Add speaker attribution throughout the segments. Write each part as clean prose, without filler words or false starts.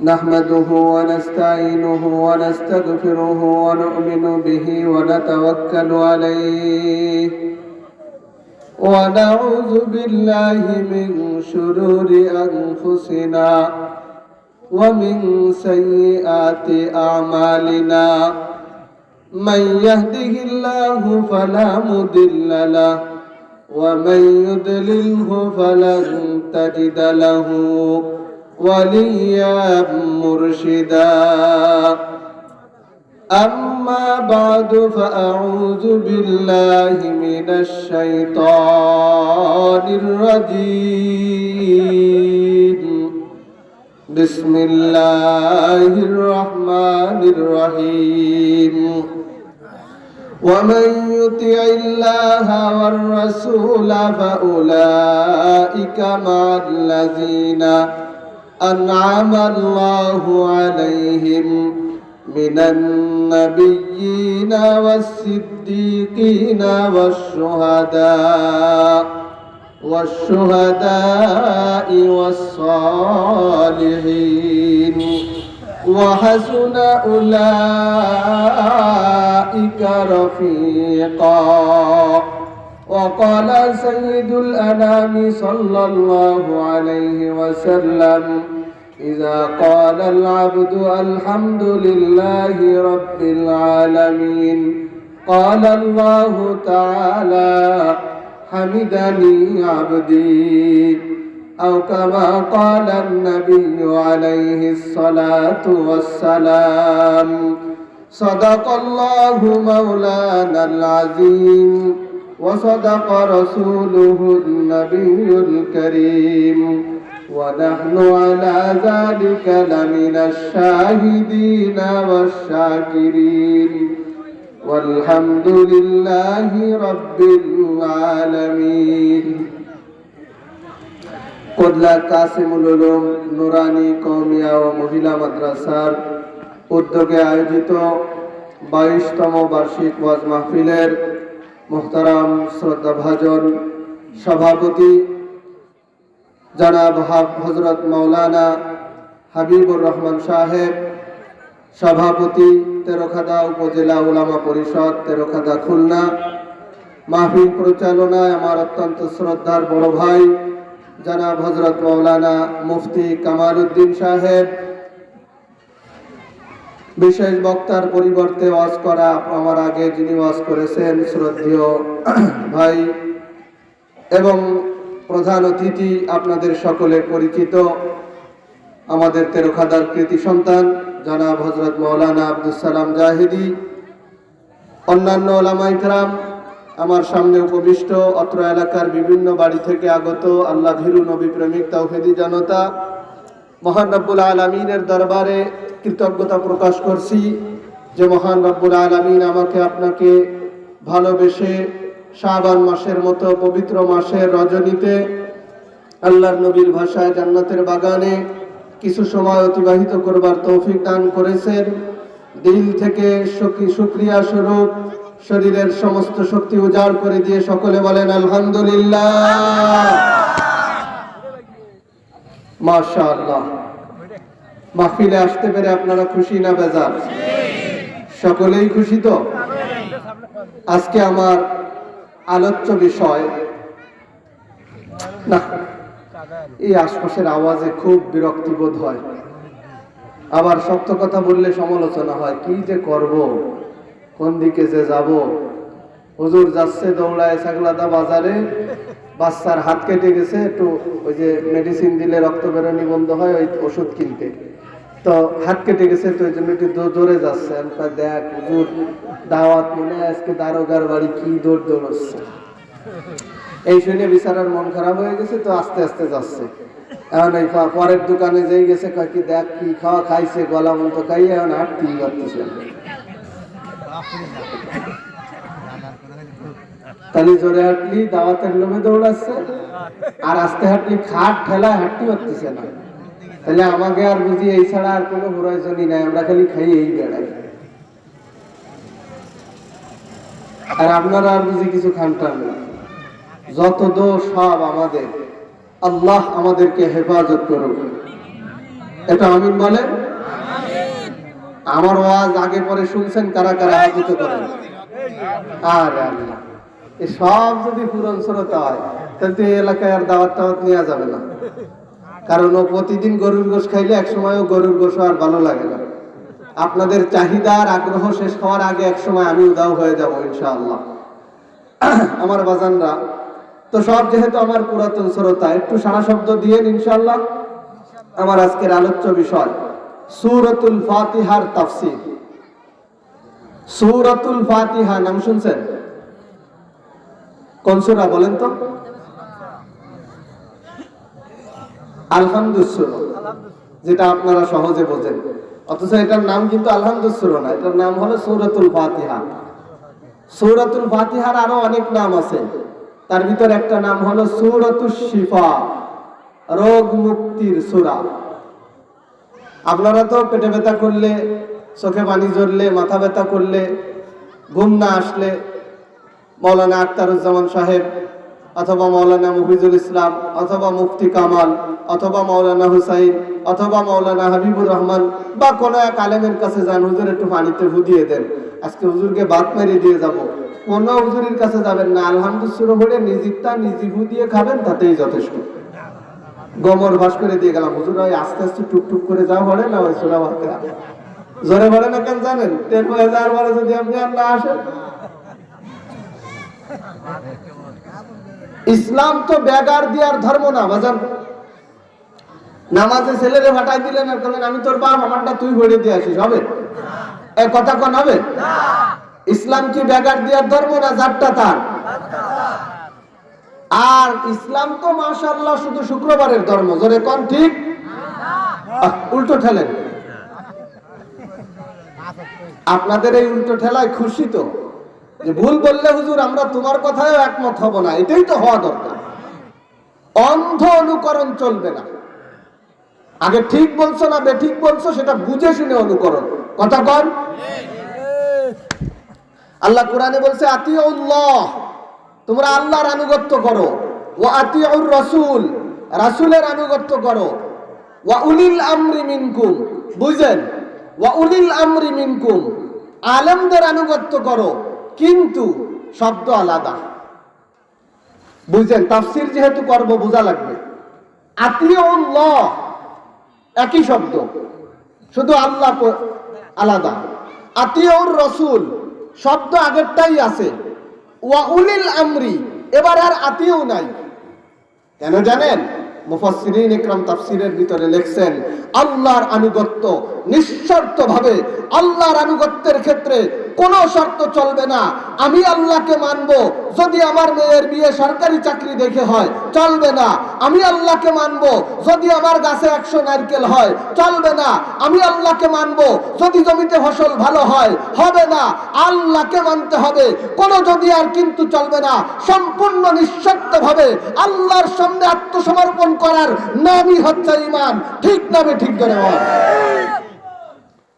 Speaker 1: نحمده ونستعينه ونستغفره ونؤمن به ونتوكل عليه ونعوذ بالله من شرور أنفسنا ومن سيئات أعمالنا من يهده الله فلا مضل له ومن يضلله فلن تجد له وليا مرشدا أما بعد فأعوذ بالله من الشيطان الرجيم بسم الله الرحمن الرحيم ومن يطع الله والرسول فأولئك مع الذين أنعم الله عليهم من النبيين والصديقين والشهداء والصالحين وحسن أولئك رفيقا وقال سيد الأنام صلى الله عليه وسلم إذا قال العبد الحمد لله رب العالمين قال الله تعالى حمدني عبدي أو كما قال النبي عليه الصلاة والسلام صدق الله مولانا العظيم وصدق رسوله النبي الكريم ونحن على ذلك لمن الشاهدين والشاكرين والحمد لله رب العالمين কোদলা কাসিমুল উলুম নুরানি কওমিয়া ও মহিলা মাদ্রাসার উদ্যোগে আয়োজিত 22তম বার্ষিক ওয়াজ মাহফিলের মুহতারাম শ্রদ্ধাভাজন সভাপতি জনাব হযরত মাওলানা হাবিবুর রহমান সাহেব, সভাপতি তেরখাদা উপজেলা উলামা পরিষদ তেরখাদা খুলনা, মাহফিল পরিচালনায় আমার অত্যন্ত শ্রদ্ধার বড় ভাই জনাব হযরত মাওলানা মুফতি কামাল উদ্দিন সাহেব, বিশেষ বক্তার পরিবর্তে ওয়াজ করা আমার আগে যিনি ওয়াজ করেছেন শ্রদ্ধেয় ভাই, এবং প্রধান অতিথি আপনাদের সকলের পরিচিত আমাদের তেরখাদার কৃতি সন্তান জনাব হযরত মাওলানা আব্দুস সালাম জাহিদি, অন্যান্য ওলামা ইকরাম, আমার সামনে উপবিষ্ট অত্র এলাকার বিভিন্ন বাড়ি থেকে আগত আল্লাহ ভীরু নবী প্রেমিক তাওহীদি জনতা, মহান রব্বুল আলামিনের দরবারে কৃতজ্ঞতা প্রকাশ করছি যে মহান রব্বুল আলামিন আমাকে আপনাকে ভালোবেসে শাবান মাসের মতো পবিত্র মাসের রজনীতে আল্লাহর নবীর ভাষায় জান্নাতের বাগানে কিছু সময় অতিবাহিত করবার তৌফিক দান করেছেন। দিল থেকে শুকরিয়া স্বরূপ শরীরের সমস্ত শক্তি উজাড় করে দিয়ে সকলে বলেন আলহামদুলিল্লাহ, মাশাআল্লাহ। মাহফিলে আসতে পেরে আপনারা খুশি না বেজার? সকলেই খুশি তো? আজকে আমার আলোচ্য বিষয়, না এই আশপাশের আওয়াজে খুব বিরক্তি বোধ হয়, আবার শক্ত কথা বললে সমালোচনা হয়, কি যে করব, কোন দিকে যে যাব। হুজুর যাচ্ছে দৌড়ায় ছাগলাদা বাজারে, বাচ্চার হাত কেটে গেছে, একটু ওই যে মেডিসিন দিলে রক্ত বেরোনি বন্ধ হয়, ওই ওষুধ কিনতে, তো হাত কেটে গেছে, তো ওই জন্য একটু জোরে যাচ্ছে। দেখ হুজুর দাওয়াত মনে হয় আজকে দারোগার বাড়ি, কি দৌড় দৌড়চ্ছে। এই শুনে বিচারার মন খারাপ হয়ে গেছে, তো আস্তে আস্তে যাচ্ছে। এখন এই পরের দোকানে যেই গেছে, কি দেখ কি খাওয়া খাইছে, গলা মতো খাইয়ে এখন হাঁটতেই পারতেছে। তাহলে জোরে হাঁটলি দাওয়াতের লোভে দৌড়াচ্ছে, আর আস্তে হাঁটলি খাট ঠেলায় হাঁটতে পারতেছে না। তাহলে আমাকে আর বুঝি এই ছাড়া আর কোনো প্রয়োজনই নাই, আমরা খালি খাইয়েই বেড়াই। আর আপনারা আর বুঝি কিছু খানটান না। যত দোষ সব আমাদের, আল্লাহ আমাদেরকে হেফাজত করুক। এটা আমিন বলেন। আমার ওয়াজ আগে পরে শুনছেন কারা কারা হাত উঁচু করেন। আরে আল্লাহ, এই সব যদি পূরণ শ্রোতা হয় তাহলে এই এলাকায় আর দাওয়াত টাওয়াত নেওয়া যাবে না। কারণ ও প্রতিদিন গরুর গোশ খাইলে এক সময়ও গরুর গোশ আর ভালো লাগে না। আপনাদের চাহিদার আগ্রহ শেষ হওয়ার আগে এক সময় আমি উদাও হয়ে যাব ইনশাআল্লাহ। আমার বাজানরা তো সব যেহেতু আমার পুরাতন শ্রোতা, একটু সারা শব্দ দিয়েন ইনশাআল্লাহ। আমার আজকের আলোচ্য বিষয় সূরাতুল ফাতিহার তাফসীর। সূরাতুল ফাতিহা নাম শুনছেন? কোন সূরা বলেন তো? আলহামদুলিল্লাহ, যেটা আপনারা সহজে বোঝেন। অথচ এটার নাম কিন্তু আলহামদুলিল্লাহ না, এটার নাম হলো সূরাতুল ফাতিহা। সূরাতুল ফাতিহার আরো অনেক নাম আছে, তার ভিতর একটা নাম হলো সূরাতুশ শিফা, রোগ মুক্তির সূরা। আপনারা তো পেটে ব্যথা করলে, চোখে পানি ঝরলে, মাথা ব্যথা করলে, ঘুম না আসলে মাওলানা আখতারুজ্জামান সাহেব অথবা মাওলানা মুফিজুল ইসলাম অথবা মুফতি কামাল অথবা মাওলানা হুসাইন অথবা মাওলানা হাবিবুর রহমান বা কোনো এক আলেমের কাছে যান, হুজুর একটু পানিতে ফু দিয়ে দেন, আজকে হুজুরকে বাত মেরে দিয়ে যাব। কোনো হুজুরের কাছে যাবেন না, আলহামদুলিল্লাহ বলে নিজেরটা নিজে ফু দিয়ে খাবেন, তাতেই যথেষ্ট। গমর ভাস করে দিয়ে গেলাম, হুজুর ওই আস্তে আস্তে টুকটুক করে যা বলে না, ওই সোনা ভাতে জোরে বলে না কেন জানেন? 10,000 বলে যদি আপনি আর না আসেন। ইসলাম তো ব্যাগার দিয়ার ধর্ম না বাজান। নামাজে ছেলেরে ফাটাই দিলেন আর বললেন আমি তোর বাপ, আমারটা তুই ভরে দিয়ে আসিস, হবে? এ কথা কোন হবে? ইসলাম কি ব্যাগার দিয়ার ধর্ম না যারটা তার? আর ইসলাম তো মাশাআল্লাহ শুধু শুক্রবারের ধর্ম, জোরে কোন ঠিক? উল্টো ঠেলেন। আপনাদের এই উল্টো ঠেলায় খুশি তো, যে ভুল বললে হুজুর আমরা তোমার কথায়ও একমত হব না, এটাই তো হওয়া দরকার। অন্ধ অনুকরণ চলবে না। আগে ঠিক বলছো না বেঠিক বলছো সেটা বুঝে শুনে অনুকরণ, কথা কন। আল্লাহ কোরআনে বলছে আতিউল্লাহ, তোমরা আল্লাহর আনুগত্য করো, ওয়া আতিউর রাসূল, রাসূলের আনুগত্য করো, ওয়া উলিল আমরি মিনকুম, বুঝেন? ওয়া উলিল আমরি মিনকুম, আলেমদের আনুগত্য করো, কিন্তু শব্দ আলাদা, বুঝেন? তাফসীর যেহেতু করব বোঝা লাগবে। আতিউল্লাহ একই শব্দ, শুধু আল্লাহ আলাদা। আতিউর রাসূল শব্দ আগেরটাই আছে, ওয়া উলিল আমরি এবার আর আতিউ নাই। কেন জানেন? মুফাসসিরিন ইকরাম তাফসীরের ভিতরে লিখছেন আল্লাহর আনুগত্য নিঃশর্তভাবে, আল্লাহর আনুগত্যের ক্ষেত্রে কোনো শর্ত চলবে না। আমি আল্লাহকে মানব যদি আমার মেয়ের বিয়ে সরকারি চাকরি দেখে হয়, চলবে না। আমি আল্লাহকে মানব যদি আমার গাছে 100 নারকেল হয়, চলবে না। আমি আল্লাহকে মানব যদি জমিতে ফসল ভালো হয়, হবে না। আল্লাহকে মানতে হবে, কোনো যদি আর কিন্তু চলবে না। সম্পূর্ণ নিঃশর্তভাবে আল্লাহর সামনে আত্মসমর্পণ করার নামই হচ্ছে ঈমান, ঠিক না ঠিক করে বল।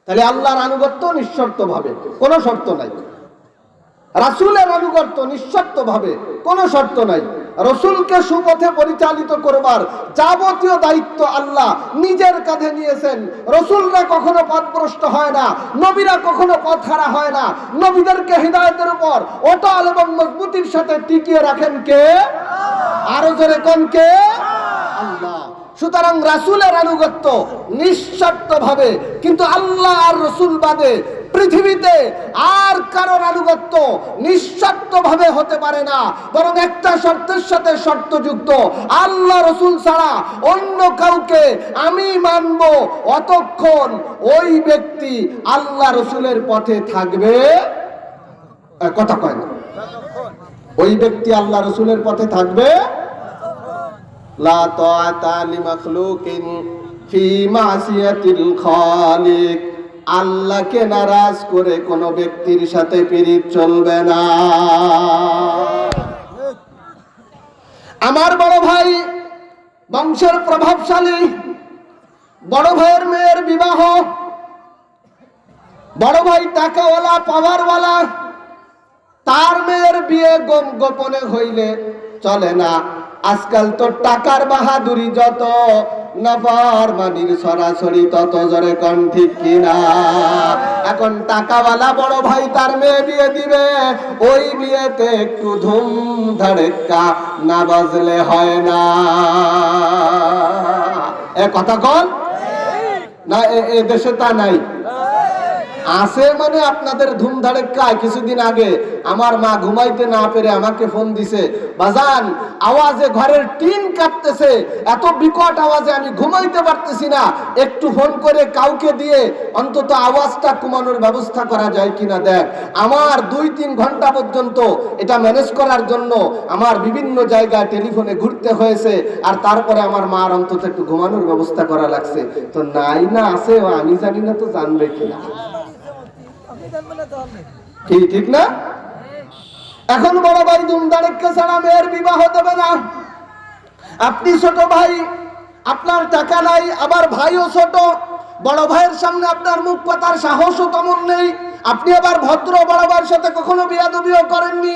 Speaker 1: তাহলে আল্লাহর আনুগত্য নিঃশর্তভাবে, কোনো শর্ত নাই। রাসূলের আনুগত্য নিঃশর্তভাবে, কোনো শর্ত নাই। রাসূলকে সুপথে পরিচালিত করবার যাবতীয় দায়িত্ব আল্লাহ নিজের কাঁধে নিয়েছেন। রাসূলরা কখনো পথভ্রষ্ট হয় না, নবীরা কখনো পথহারা হয় না। নবীদেরকে হিদায়াতের উপর অটল এবং মজবুতির সাথে টিকিয়ে রাখেন কে? আরো জোরে কোন কে? আল্লাহ। সুতরাং রাসূলের আনুগত্য নিঃশর্তভাবে, কিন্তু আল্লাহ আর রাসূল বাদে পৃথিবীতে আর কারোর আনুগত্য নিঃশর্তভাবে হতে পারে না, বরং একটা শর্তের সাথে শর্তযুক্ত। আল্লাহ রাসূল ছাড়া অন্য কাউকে আমি মানব অতক্ষণ ওই ব্যক্তি আল্লাহ রাসূলের পথে থাকবে, কথা কয় না, ওই ব্যক্তি আল্লাহ রাসূলের পথে থাকবে। লা তাআতা লিমাখলুকিন ফি মাসিয়াতিল খালিক, আল্লাহকে নারাজ করে কোন ব্যক্তির সাথে পীড়িত চলবে না। আমার বড় ভাই বংশের প্রভাবশালী, বড় ভাইয়ের মেয়ের বিবাহ, বড় ভাই টাকাওয়ালা পাওয়ারওয়ালা, তার মেয়ের বিয়ে গোপনে হইলে চলে না। আজকাল তো টাকার বাহাদুরি যত, নাফরমানির সরাসরি তত, জোরে কোন ঠিক কিনা? এখন টাকাওয়ালা বড় ভাই তার মেয়ে বিয়ে দিবে, ওই বিয়েতে একটু ধুম ধাড়াক্কা না বাজলে হয় না। এ কথা কোন না? এ দেশে তা নাই। আছে মানে আপনাদের ধুমধাড়াক্কায়। কিছুদিন আগে আমার মা ঘুমাইতে না পেরে আমাকে ফোন দিছে, বাজান আওয়াজে ঘরের টিন কাঁপতেছে, এত বিকট আওয়াজে আমি ঘুমাইতে পারতেছি না, একটু ফোন করে কাউকে দিয়ে অন্তত আওয়াজটা কমানোর ব্যবস্থা করা যায় কিনা দেখ। আমার 2-3 ঘন্টা পর্যন্ত এটা ম্যানেজ করার জন্য আমার বিভিন্ন জায়গায় টেলিফোনে ঘুরতে হয়েছে, আর তারপরে আমার মার অন্তত একটু ঘুমানোর ব্যবস্থা করা লাগছে। তো নাই না আছে আমি জানি না, তো জানবে কিনা? ঠিক না? এখন বড় ভাই ধুমধাড়াক্কা ছাড়া মেয়ের বিবাহ দেবে না। আপনি ছোট ভাই, আপনার টাকা নাই, আবার ভাইও ছোট, বড় ভাইয়ের সামনে আপনার মুখ পাতার সাহসও তেমন নেই। আপনি আবার ভদ্র বড় ভাইয়ের সাথে কখনো বিয়াদবিও করেননি।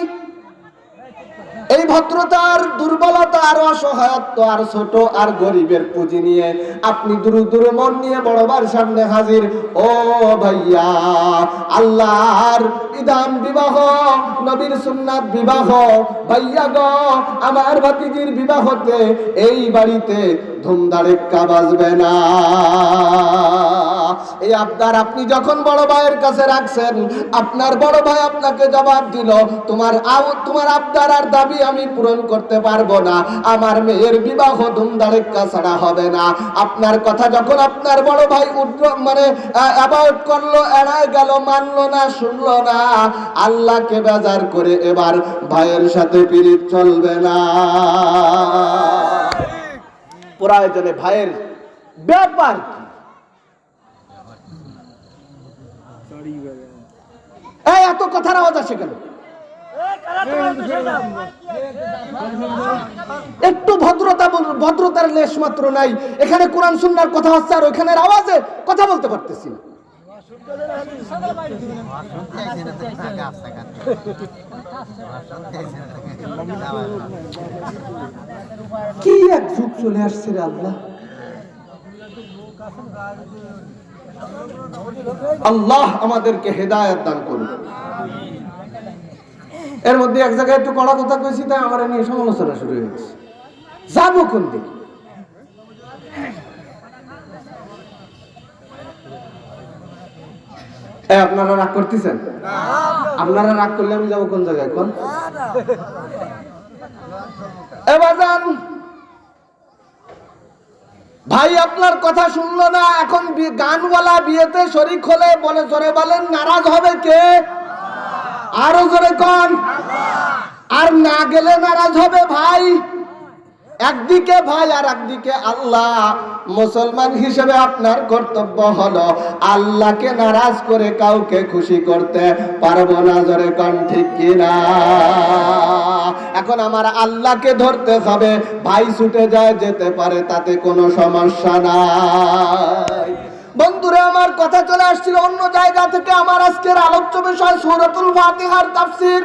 Speaker 1: এই ভদ্রতার দুর্বলতা আর অসহায়ত্ব আর ছোট আর গরিবের পুঁজি নিয়ে আপনি দূর মন নিয়ে বড় ভাইয়ের সামনে হাজির। ও ভাইয়া, আল্লাহর বিধান বিবাহ, নবীর সুন্নাত বিবাহ, ভাইয়া গো আমার ভাতিজির বিবাহতে এই বাড়িতে ধুমধাড়াক্কা বাজবে না। এই আবদার আপনি যখন বড় ভাইয়ের কাছে রাখছেন, আপনার বড় ভাই আপনাকে জবাব দিল, তোমার আবদার আর দাবি আমি পূরণ করতে পারবো না, আমার মেয়ের বিবাহ ধুমধাড়াক্কা ছাড়া হবে না। আপনার কথা যখন আপনার বড় ভাই অ্যাভয়েড করলো, এড়ায় গেল, মানলো না, শুনলো না, আল্লাহকে বেজার করে এবার ভাইয়ের সাথে পিরিত চলবে না। প্রয়োজনে ভাইয়ের ব্যাপার কি? এত কথার আওয়াজ আসে কেন? একটু ভদ্রতার লেশ মাত্র নাই। এখানে কোরআন সুন্নাহর কথা হচ্ছে, আর ওইখানের আওয়াজে কথা বলতে পারতেছি না। কি এক যুগ চলে আসছে রে আল্লাহ। আল্লাহ আমাদেরকে হেদায়েত দান করুন। এর মধ্যে এক জায়গায় একটু কড়া কথা কইছি, তাই আমার নিয়ে সমালোচনা শুরু হয়ে গেছে। যাবো কোন দিকে? আপনারা রাগ করতেছেন? আপনারা রাগ করলে আমি যাবো কোন জায়গায়? কোন এবার যান ভাই, আপনার কথা শুনলো না, এখন গানওয়ালা বিয়েতে শরীক হলে বলে, জোরে বলেন, নারাজ হবে কে? আরো জোরে কোন? আর না গেলে নারাজ হবে ভাই। একদিকে ভাই আর একদিকে আল্লাহ। মুসলমান হিসেবে আপনার কর্তব্য হলো আল্লাহকে নারাজ করে কাউকে খুশি করতে পারবো না, জোরে কোন ঠিক কিনা? এখন আমার আল্লাহকে ধরতে হবে। ভাই ছুটে যায়, যেতে পারে, তাতে কোনো সমস্যা নাই। বন্ধুরা, আমার কথা চলে আসছিল অন্য জায়গা থেকে। আমার আজকের আলোচ্য বিষয় সূরাতুল ফাতিহার তাফসীর।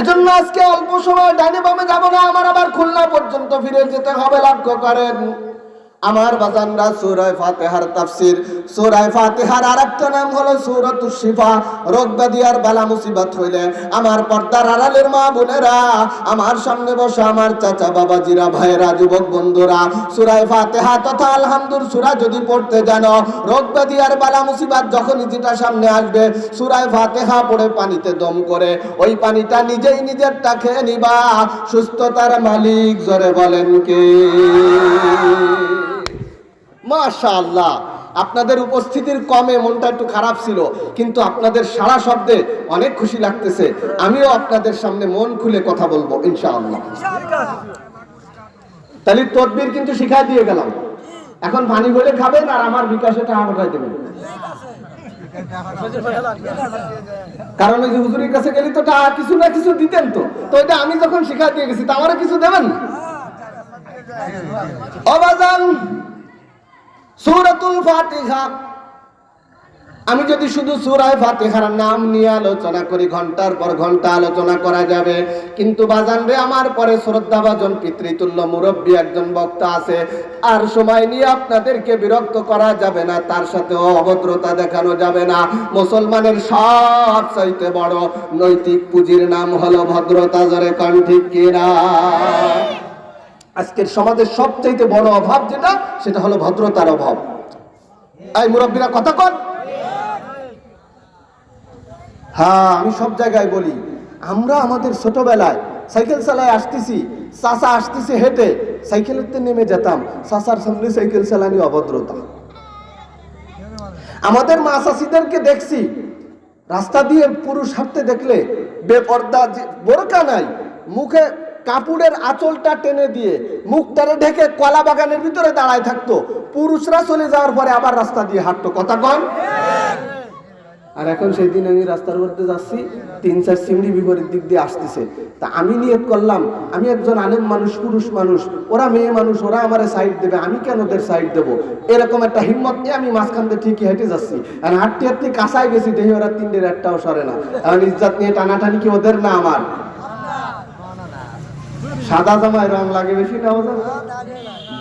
Speaker 1: এজন্য আজকে অল্প সময় ডানে বামে যাব না, আমার আবার খুলনা পর্যন্ত ফিরে যেতে হবে। লক্ষ্য করেন আমার বাজানরা, সূরা ফাতিহার তাফসীর। সূরা ফাতিহার আরেকটা নাম হলো সূরাতুশ শিফা। রোগ ব্যাধি আর বালা মুসিবত হইলে আমার পর্দার আড়ালের মা বোনেরা, আমার সামনে বসে আমার চাচা বাবাজিরা, ভাইয়েরা, যুবক বন্ধুরা, সূরা ফাতিহা তথা আলহামদুর সূরা যদি পড়তে জানো, রোগ ব্যাধি আর বালা মুসিবত যখনই যেটা সামনে আসবে, সূরা ফাতিহা পড়ে পানিতে দম করে ওই পানিটা নিজেই নিজেরটা খেয়ে নিবা। সুস্থতার মালিক জোরে বলেন কে? মাশাআল্লাহ, আপনাদের উপস্থিতির কমে মনটা একটু খারাপ ছিল, কিন্তু আপনাদের সারা শব্দে অনেক খুশি লাগতেছে। আমিও আপনাদের সামনে মন খুলে কথা বলবো ইনশাআল্লাহ। তাহলে তদবির কিন্তু শিখাই দিয়ে গেলাম। এখন পানি বলে খাবেন আর আমার বিকাশে টাকা পাঠাই দেবেন। কারণ ওই যে হুজুরের কাছে গেলে তো টাকা কিছু না কিছু দিতেন, তো এটা আমি যখন শিখাই দিয়ে গেছি, তা আমারও কিছু দেবেন। অবাজান, সূরাতুল ফাতিহা আমি যদি শুধু সূরা ফাতিহার নাম নিয়ে আলোচনা করি, ঘন্টার পর ঘন্টা আলোচনা করা যাবে। কিন্তু বাজান রে আমার, পরে শ্রদ্ধাভাজন পিতৃতুল্য মুরব্বী একজন বক্তা আছে, আর সময় নিয়ে আপনাদেরকে বিরক্ত করা যাবে না, তার সাথে অভদ্রতা দেখানো যাবে না। মুসলমানের সবচাইতে বড় নৈতিক পুঁজির নাম হলো ভদ্রতা। জোরে কোন ঠিক কিনা? আজকের সমাজের সবচাইতে বড় অভাব যেটা, সেটা হলো ভদ্রতার অভাব। এই মুরব্বীরা কথা কন। হ্যাঁ, আমি সব জায়গায় বলি, আমরা আমাদের ছোটবেলায় সাইকেল চালায় আসতেছি, চাচা আসতেছে হেঁটে, সাইকেলেতে নেমে যেতাম, চাচার সামনে সাইকেল চালানি অভদ্রতা। আমাদের মা চাষিদেরকে দেখছি রাস্তা দিয়ে পুরুষ হাঁটতে দেখলে বেপর্দা, বোরকা নাই, মুখে কাপড়ের আঁচলটা টেনে দিয়ে মুখটারে ঢেকে কলা বাগানের ভিতরে দাঁড়ায় থাকতো, পুরুষরা চলে যাওয়ার পরে আবার রাস্তা দিয়ে হাঁটতো। কথা কন। আর এখন সেই দিন আমি রাস্তার মধ্যে যাচ্ছি, 3-4 সিমড়ি বিপরীত দিক দিয়ে আসতেছে, তা আমি নিয়ত করলাম, আমি একজন আলেম মানুষ, পুরুষ মানুষ, ওরা মেয়ে মানুষ, ওরা আমারে সাইড দেবে, আমি কেন ওদের সাইড দেবো, এরকম একটা হিম্মত নিয়ে আমি মাঝখান দিয়ে ঠিকই হেঁটে যাচ্ছি। আর হাঁটতে হাঁটতে কাঁচায় গেছি, দেখি ওরা 3টের একটাও সরে না। এখন ইজ্জত নিয়ে টানাটানি কি ওদের না আমার? সাদা জামায় রং লাগে বেশি না ওদের,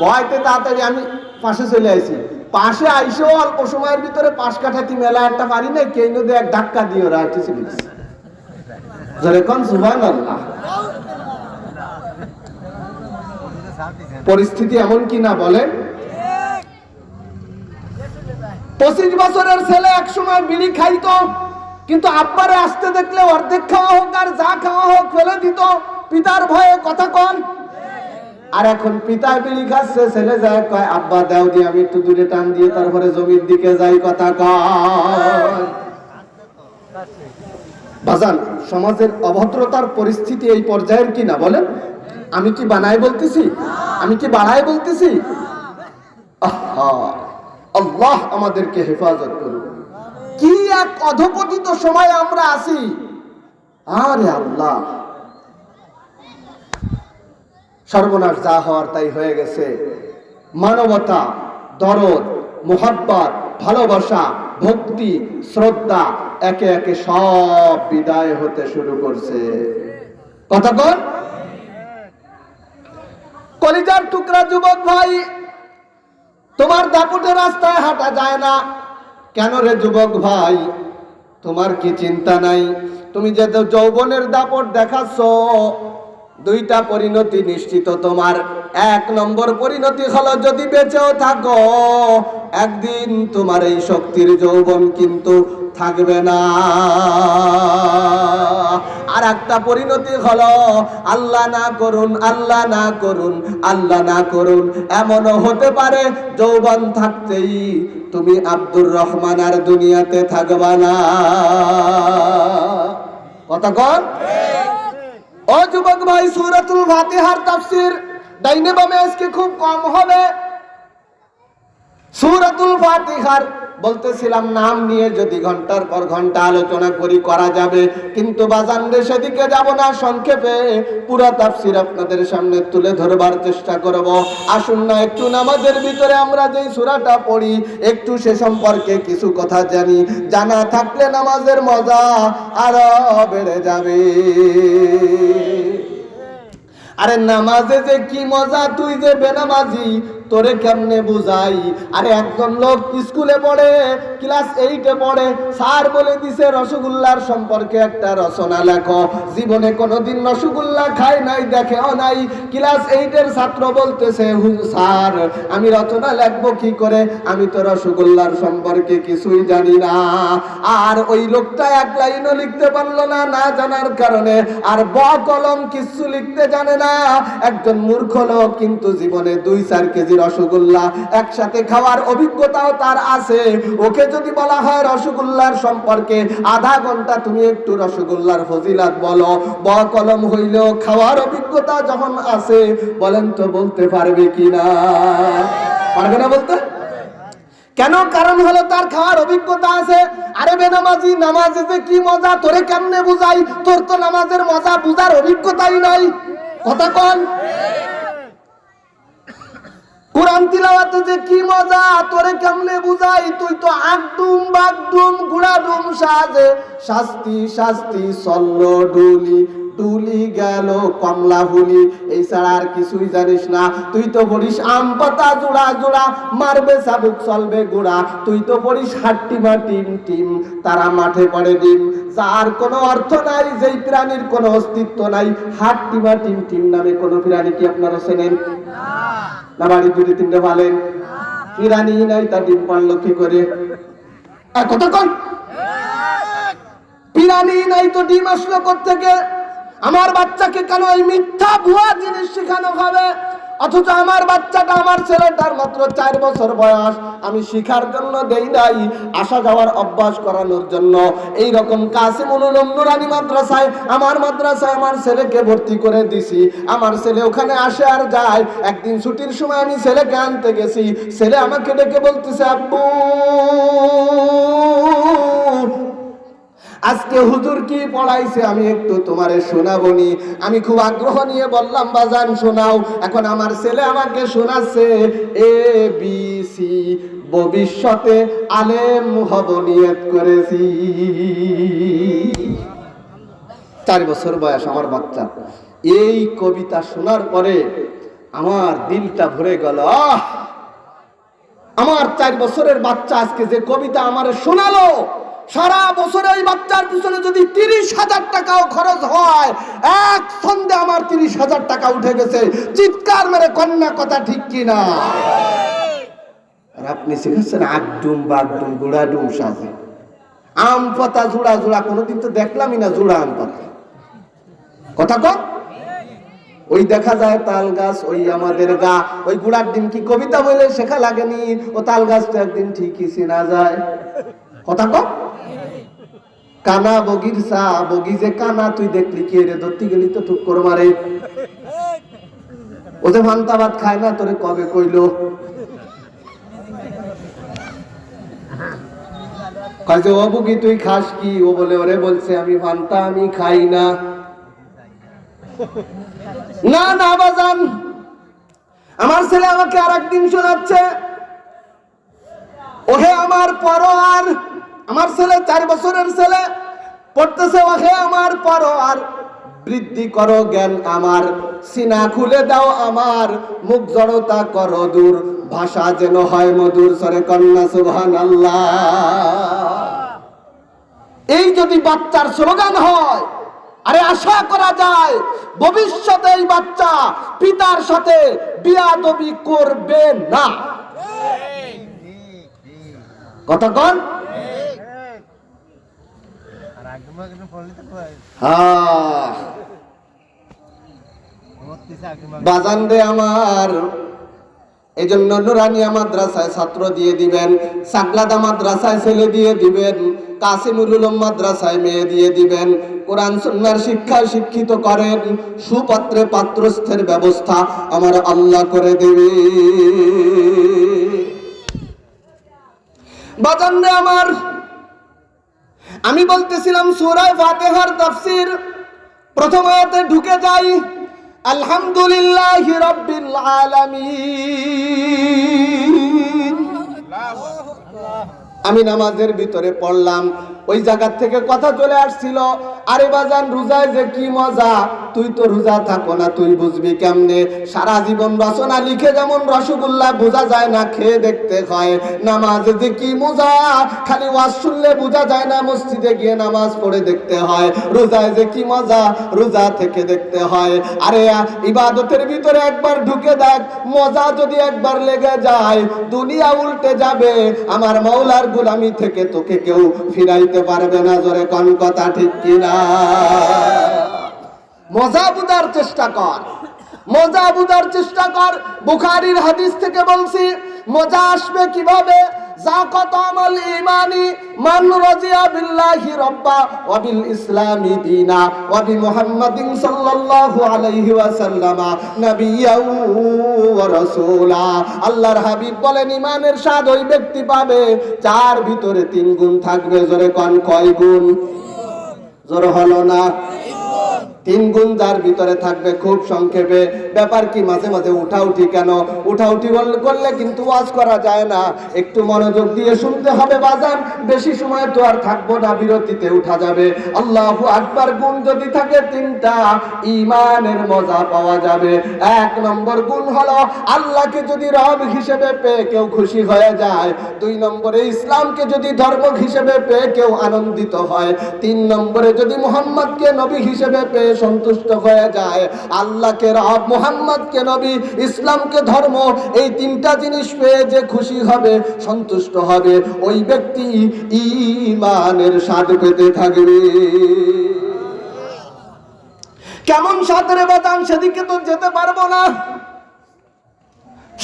Speaker 1: ভয়তে তাড়াতাড়ি আমি পাশে চলে আসি। পাশে আইসেও অল্প সময়ের ভিতরে পাশ কাঠাতি মেলা একটা পারি না, কে নদী এক ধাক্কা দিয়ে ওরা আইতে চলে গেছে। যেরকম সুবহানাল্লাহ। পরিস্থিতি এমন কি না বলেন? 25 বছরের ছেলে এক সময় বিড়ি খাইতো, কিন্তু আব্বারে আসতে দেখলে অর্ধেক খাওয়া হোক আর যা খাওয়া হোক ফেলে দিত, পিতার ভয়ে। কথা কন। আর এখন পিতা বিড়ি খাচ্ছে, ছেলে যায় কয় আব্বা দাও দিয়ে, আমি একটু দূরে টান দিয়ে তারপরে জমির দিকে যাই। কথা কয়। বাজান, সমাজের অভদ্রতার পরিস্থিতি এই পর্যায়ের কি না বলেন? আমি কি বানাই বলতেছি? আমি কি বাড়াই বলতেছি? আল্লাহ আমাদেরকে হেফাজত করুন। কি এক অধপতিত সময় আমরা আছি। আরে আল্লাহ, সর্বনাশ, যা হওয়ার তাই হয়ে গেছে। মানবতা, দরদ, মোহাব্বত, ভালোবাসা, ভক্তি, শ্রদ্ধা একে একে সব বিদায় হতে শুরু করছে। কথা কন। কলিজার টুকরা যুবক ভাই, তোমার দাপুটে রাস্তায় হাঁটা যায় না কেন রে যুবক ভাই? তোমার কি চিন্তা নাই? তুমি যে যৌবনের দাপট দেখাচ্ছ, 2টা পরিণতি নিশ্চিত তোমার। 1 নম্বর পরিণতি হলো, যদি বেঁচেও থাকো একদিন তোমার এই শক্তির যৌবন কিন্তু থাকবে না। আর একটা পরিণতি হলো, আল্লাহ না করুন, আল্লাহ না করুন, আল্লাহ না করুন, এমনও হতে পারে যৌবন থাকতেই তুমি আব্দুর রহমান আর দুনিয়াতে থাকবা না। কথা কন। ও যুবক ভাই, সূরাতুল ফাতিহার তাফসীর ডাইনে বামে আজকে খুব কম হবে। সূরাতুল ফাতিহার বলতেছিলাম নাম নিয়ে যদি ঘন্টার পর ঘন্টা আলোচনা করা যাবে, কিন্তু বাজান রে সেদিকে যাব না। সংক্ষেপে পুরো তাফসীর আপনাদের সামনে তুলে ধরবার চেষ্টা করব। আসুন না একটু নামাজের ভিতরে আমরা যেই সূরাটা পড়ি, একটু সে সম্পর্কে কিছু কথা জানি। জানা থাকলে নামাজের মজা আরো বেড়ে যাবে। আরে নামাজে যে কি মজা, তুই যে বেনামাজি, তোরে কেমনে বুঝাই? আরে একজন লোক স্কুলে পড়ে, ক্লাস 8-এ পড়ে, স্যার বলে দিছে রসগোল্লার সম্পর্কে একটা রচনা লেখো। জীবনে কোনোদিন রসগোল্লা খায় নাই, দেখেও নাই। ক্লাস 8-এর ছাত্র বলতেছে, স্যার আমি রচনা লিখবো কি করে? আমি তো রসগোল্লার সম্পর্কে কিছুই জানি না। আর ওই লোকটা 1 লাইনও লিখতে পারলো না, না জানার কারণে। আর কলম কিছু লিখতে জানে না। একজন মূর্খ লোক, কিন্তু জীবনে 2-4 কেজি রসগোল্লা একসাথে খাওয়ার অভিজ্ঞতাও তার আছে। ওকে যদি বলা হয় রসগোল্লার সম্পর্কে আধা ঘন্টা তুমি একটু রসগোল্লার ফজিলাত বলো, কলম হইলেও খাওয়ার অভিজ্ঞতা যখন আছে, বলেন তো বলতে পারবে কিনা? পারবে না বলতে। কেন? কারণ হলো তার খাওয়ার অভিজ্ঞতা আছে। আরে বেনামাজি, নামাজে যে কি মজা তোরে কেমনে বুঝাই? তোর তো নামাজের মজা বুঝার অভিজ্ঞতাই নাই। কথা কন। কোরআন তিলাওয়াতে যে কি মজা তোরে কেমনে বুঝাই, তুই তো আগডুম বাগডুম গুড়াডুম সাজে, শাস্তি শাস্তি সল্ল ডুলি ডুলি গেল কমলা ফুলি, এই ছাড়া আর কিছুই জানিস না। তুই তো পড়িস আম পাতা জোড়া জোড়া, মারবে চাবুক চলবে গোড়া, তুই তো পড়িস হাট্টিমা টিম টিম, তারা মাঠে পড়ে ডিম। যার কোনো অর্থ নাই, যেই প্রাণীর কোনো অস্তিত্ব নাই, হাট্টিমা টিম টিম নামে কোনো প্রাণী কি আপনারা চেনেন? না বাড়ি দুটি তিনটে পালেন? প্রাণী নাই, তা ডিম পারলো কি করে? কথা কন, প্রাণী নাই তো ডিম আসলো কোত্থেকে? আমার বাচ্চাকে কেন এই মিথ্যা ভুয়া জিনিস শেখানো হবে? অথচ আমার বাচ্চাটা, আমার ছেলেটার মাত্র 4 বছর বয়স, আমি শিখার জন্য দেই নাই, আসা যাওয়ার অভ্যাস করানোর জন্য। এই রকম কাসিমুল উলুম নুরানি মাদ্রাসায়, আমার মাদ্রাসায় আমার ছেলেকে ভর্তি করে দিছি। আমার ছেলে ওখানে আসে আর যায়। একদিন ছুটির সময় আমি ছেলেকে আনতে গেছি, ছেলে আমাকে ডেকে বলতেছে, আব্বু আজকে হুজুর কি পড়াইছে আমি একটু তোমারে শোনাবনি। আমি খুব আগ্রহ নিয়ে বললাম, বাজান শোনাও। এখন আমার ছেলে আমাকে শোনাচ্ছে এ বি সি, ভবিষ্যতে আলেম হব নিয়ত করেছি। 4 বছর বয়স আমার বাচ্চা। এই কবিতা শোনার পরে আমার দিলটা ভরে গেল। আমার 4 বছরের বাচ্চা আজকে যে কবিতা আমারে শোনালো, সারা বছরে এই বাচ্চার পিছনে যদি 30,000 টাকাও খরচ হয়, এক সন্ধে আমার 30,000 টাকা উঠে গেছে। চিৎকার মেরে কন্যা কথা ঠিক কিনা? আর আপনি শিখাচ্ছেন আগডুম বাগডুম গুড়াডুম সাজে, আম পাতা জোড়া জোড়া। কোনোদিন তো দেখলামই না জোড়া আম পাতা। কথা কম। ওই দেখা যায় তাল গাছ, ওই আমাদের গা, ওই গুড়ার ডিম কি কবিতা বলে শেখা লাগেনি? ও তাল গাছ তো একদিন ঠিকই চেনা যায়। কথা কম। কানা বগির চা, বগি যে কানা তুই দেখলি কি রে, ধরতে গেলি তো টুক করে মারে। ও যে ভান্তা ভাত খায় না, তোরে কবে কইলো? কাজে ও বগি তুই খাস কি? ও বলে ওরে বলছে আমি ভান্তা আমি খাই না। না না বাজান, আমার ছেলে আমাকে আর একদিন শোনাচ্ছে, ওহে আমার পরোয়ার। আমার ছেলে 4 বছরের ছেলে পড়তেছে, ওহে আমার পরোয়ার, বৃদ্ধি করো জ্ঞান আমার, সিনা খুলে দাও আমার, মুখ জড়তা করো দূর, ভাষা যেন হয় মধুর। সরে কন্যা সুবহানাল্লাহ। এই যদি বাচ্চার স্লোগান হয়, আরে আশা করা যায় ভবিষ্যতে এই বাচ্চা পিতার সাথে বিয়াদবি করবে না। কথা কন। বাজান রে আমার, এই জন্য নুরানিয়া মাদ্রাসায় ছাত্র দিয়ে দিবেন, সাগলাদা মাদ্রাসায় ছেলে দিয়ে দিবেন, কাসিমুল উলুম মাদ্রাসায় মেয়ে দিয়ে দিবেন। কোরআন সুন্নাহর শিক্ষায় শিক্ষিত করেন, সুপাত্রে পাত্রস্থের ব্যবস্থা আমার আল্লাহ করে দেবে। বাজান রে আমার, আমি বলতেছিলাম সূরা ফাতিহার তাফসীর, প্রথম আয়াতে ঢুকে যাই, আলহামদুলিল্লাহি রাব্বিল আলামিন। আমি নামাজের ভিতরে পড়লাম, ওই জায়গা থেকে কথা চলে আসছিল, আরে বাজান রোজায় যে কি মজা, তুই তো রোজা থাকো না, তুই বুঝবি কেমনে? সারা জীবন রচনা লিখে যেমন রসগোল্লা বোঝা যায় না, খেয়ে দেখতে হয়। নামাজে যে কি মজা, খালি ওয়াজ শুনলে বোঝা যায় না, মসজিদে গিয়ে নামাজ পড়ে দেখতে হয়। রোজায় যে কি মজা, রোজা থেকে দেখতে হয়। আরে ইবাদতের ভিতরে একবার ঢুকে দেখ, মজা যদি একবার লেগে যায়, দুনিয়া উল্টে যাবে। আমার মাওলার গোলামি থেকে তোকে কেউ ফিরাইতে পারবে না। জোরে কোন কথা ঠিক কিনা? মজা বুঝার চেষ্টা কর, মজা বুঝার চেষ্টা কর। বুখারীর হাদিস থেকে বলছি, মজা আসবে কিভাবে? যাকাত আমাল ঈমানি মান রাজিয়া বিল্লাহি রাব্বা ওয়া বিল ইসলামি দীনা ওয়া বি মুহাম্মাদিন সাল্লাল্লাহু আলাইহি ওয়াসাল্লাম নাবিয়্যা ওয়া রাসূলা। আল্লাহর হাবিব বলেন, ঈমানের স্বাদ ওই ব্যক্তি পাবে যার ভিতরে 3 গুণ থাকবে। জোরে কোন কয় গুণ? জোর হলো না? তিন গুণ যার ভিতরে থাকবে, খুব সংক্ষেপে ব্যাপার কি, মাঝে মাঝে উঠাউঠি কেন? উঠাউঠি করলে কিন্তু ওয়াজ করা যায় না, একটু মনোযোগ দিয়ে শুনতে হবে বাজান। বেশি সময় তো আর থাকবো না, বিরতিতে উঠা যাবে। আল্লাহু আকবার গুণ যদি থাকে তিনটা, ঈমানের মজা পাওয়া যাবে। এক নম্বর গুণ হলো আল্লাহকে যদি রব হিসেবে পেয়ে কেউ খুশি হয়ে যায়। দুই নম্বরে ইসলামকে যদি ধর্ম হিসেবে পেয়ে কেউ আনন্দিত হয়। তিন নম্বরে যদি মুহাম্মদকে নবী হিসেবে পেয়ে সন্তুষ্ট হয়ে যায়। আল্লাহকে রব, মুহাম্মদকে নবী, ইসলামকে ধর্ম, এই তিনটা জিনিস পেয়ে যে খুশি হবে, সন্তুষ্ট হবে, ওই ব্যক্তি ঈমানের স্বাদ পেতে থাকবে। কেমন স্বাদ রে বাজান? সেদিকে তো যেতে পারবো না।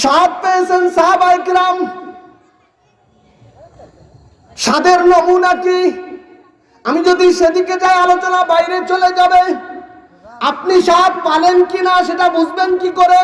Speaker 1: স্বাদ পেয়েছেন সাহাবায়ে কিরাম। স্বাদের নমুনা কি? আমি যদি সেদিকে যাই, আলোচনা বাইরে চলে যাবে। আপনি স্বাদ পালেন কিনা সেটা বুঝবেন কি করে?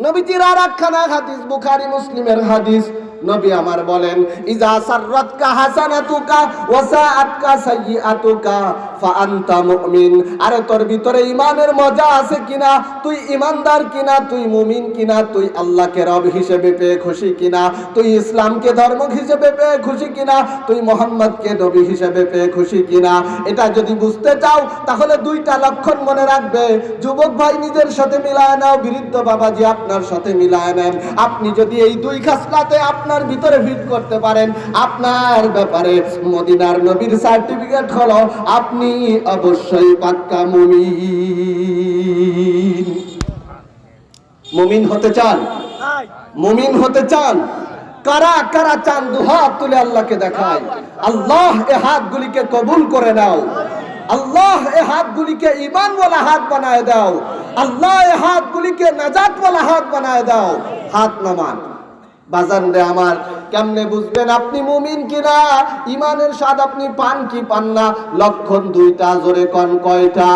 Speaker 1: নবীজির আর একখানা হাদিস, বুখারী মুসলিমের হাদিস, নবী আমার বলেন, ইজা সাররাতকা হাসানাতুকা ওয়া সাআতকা সাইয়্যাতুকা ফা আনতা মুমিন। আরে তোর ভিতরে ঈমানের মজা আছে কিনা, তুই ঈমানদার কিনা, তুই মুমিন কিনা, তুই আল্লাহকে রব হিসেবে পেয়ে খুশি কিনা, তুই ইসলামকে ধর্ম হিসেবে পেয়ে খুশি কিনা, তুই মুহাম্মদকে নবী হিসেবে পেয়ে খুশি কিনা, এটা যদি বুঝতে চাও তাহলে দুইটা লক্ষণ মনে রাখবে। যুবক ভাই নিজের সাথে মিলায় নাও, বৃদ্ধ বাবাজি আপনার সাথে মিলায় নেন। আপনি যদি এই দুই খাসলাতে আপনার ভিতরে ফিট করতে পারেন, আপনার ব্যাপারে মদিনার নবীর সার্টিফিকেট হলো আপনি অবশ্যই পাক্কা মুমিন। মুমিন হতে চান? মুমিন হতে চান? কারা কারা চান? দুহাত তুলে আল্লাহকে দেখায়। আল্লাহ এই হাতগুলিকে কবুল করে নাও। আল্লাহ এই হাতগুলিকে ঈমানওয়ালা হাত বানায় দাও। আল্লাহ এই হাতগুলিকে নাজাতওয়ালা হাত বানায় দাও। হাত নামান। বাজান রে আমার, কেমনে বুঝবেন আপনি মুমিন কিনা? ঈমানের স্বাদ আপনি পান কি পান না? লক্ষণ দুইটা, জোরে কোন কয়টা?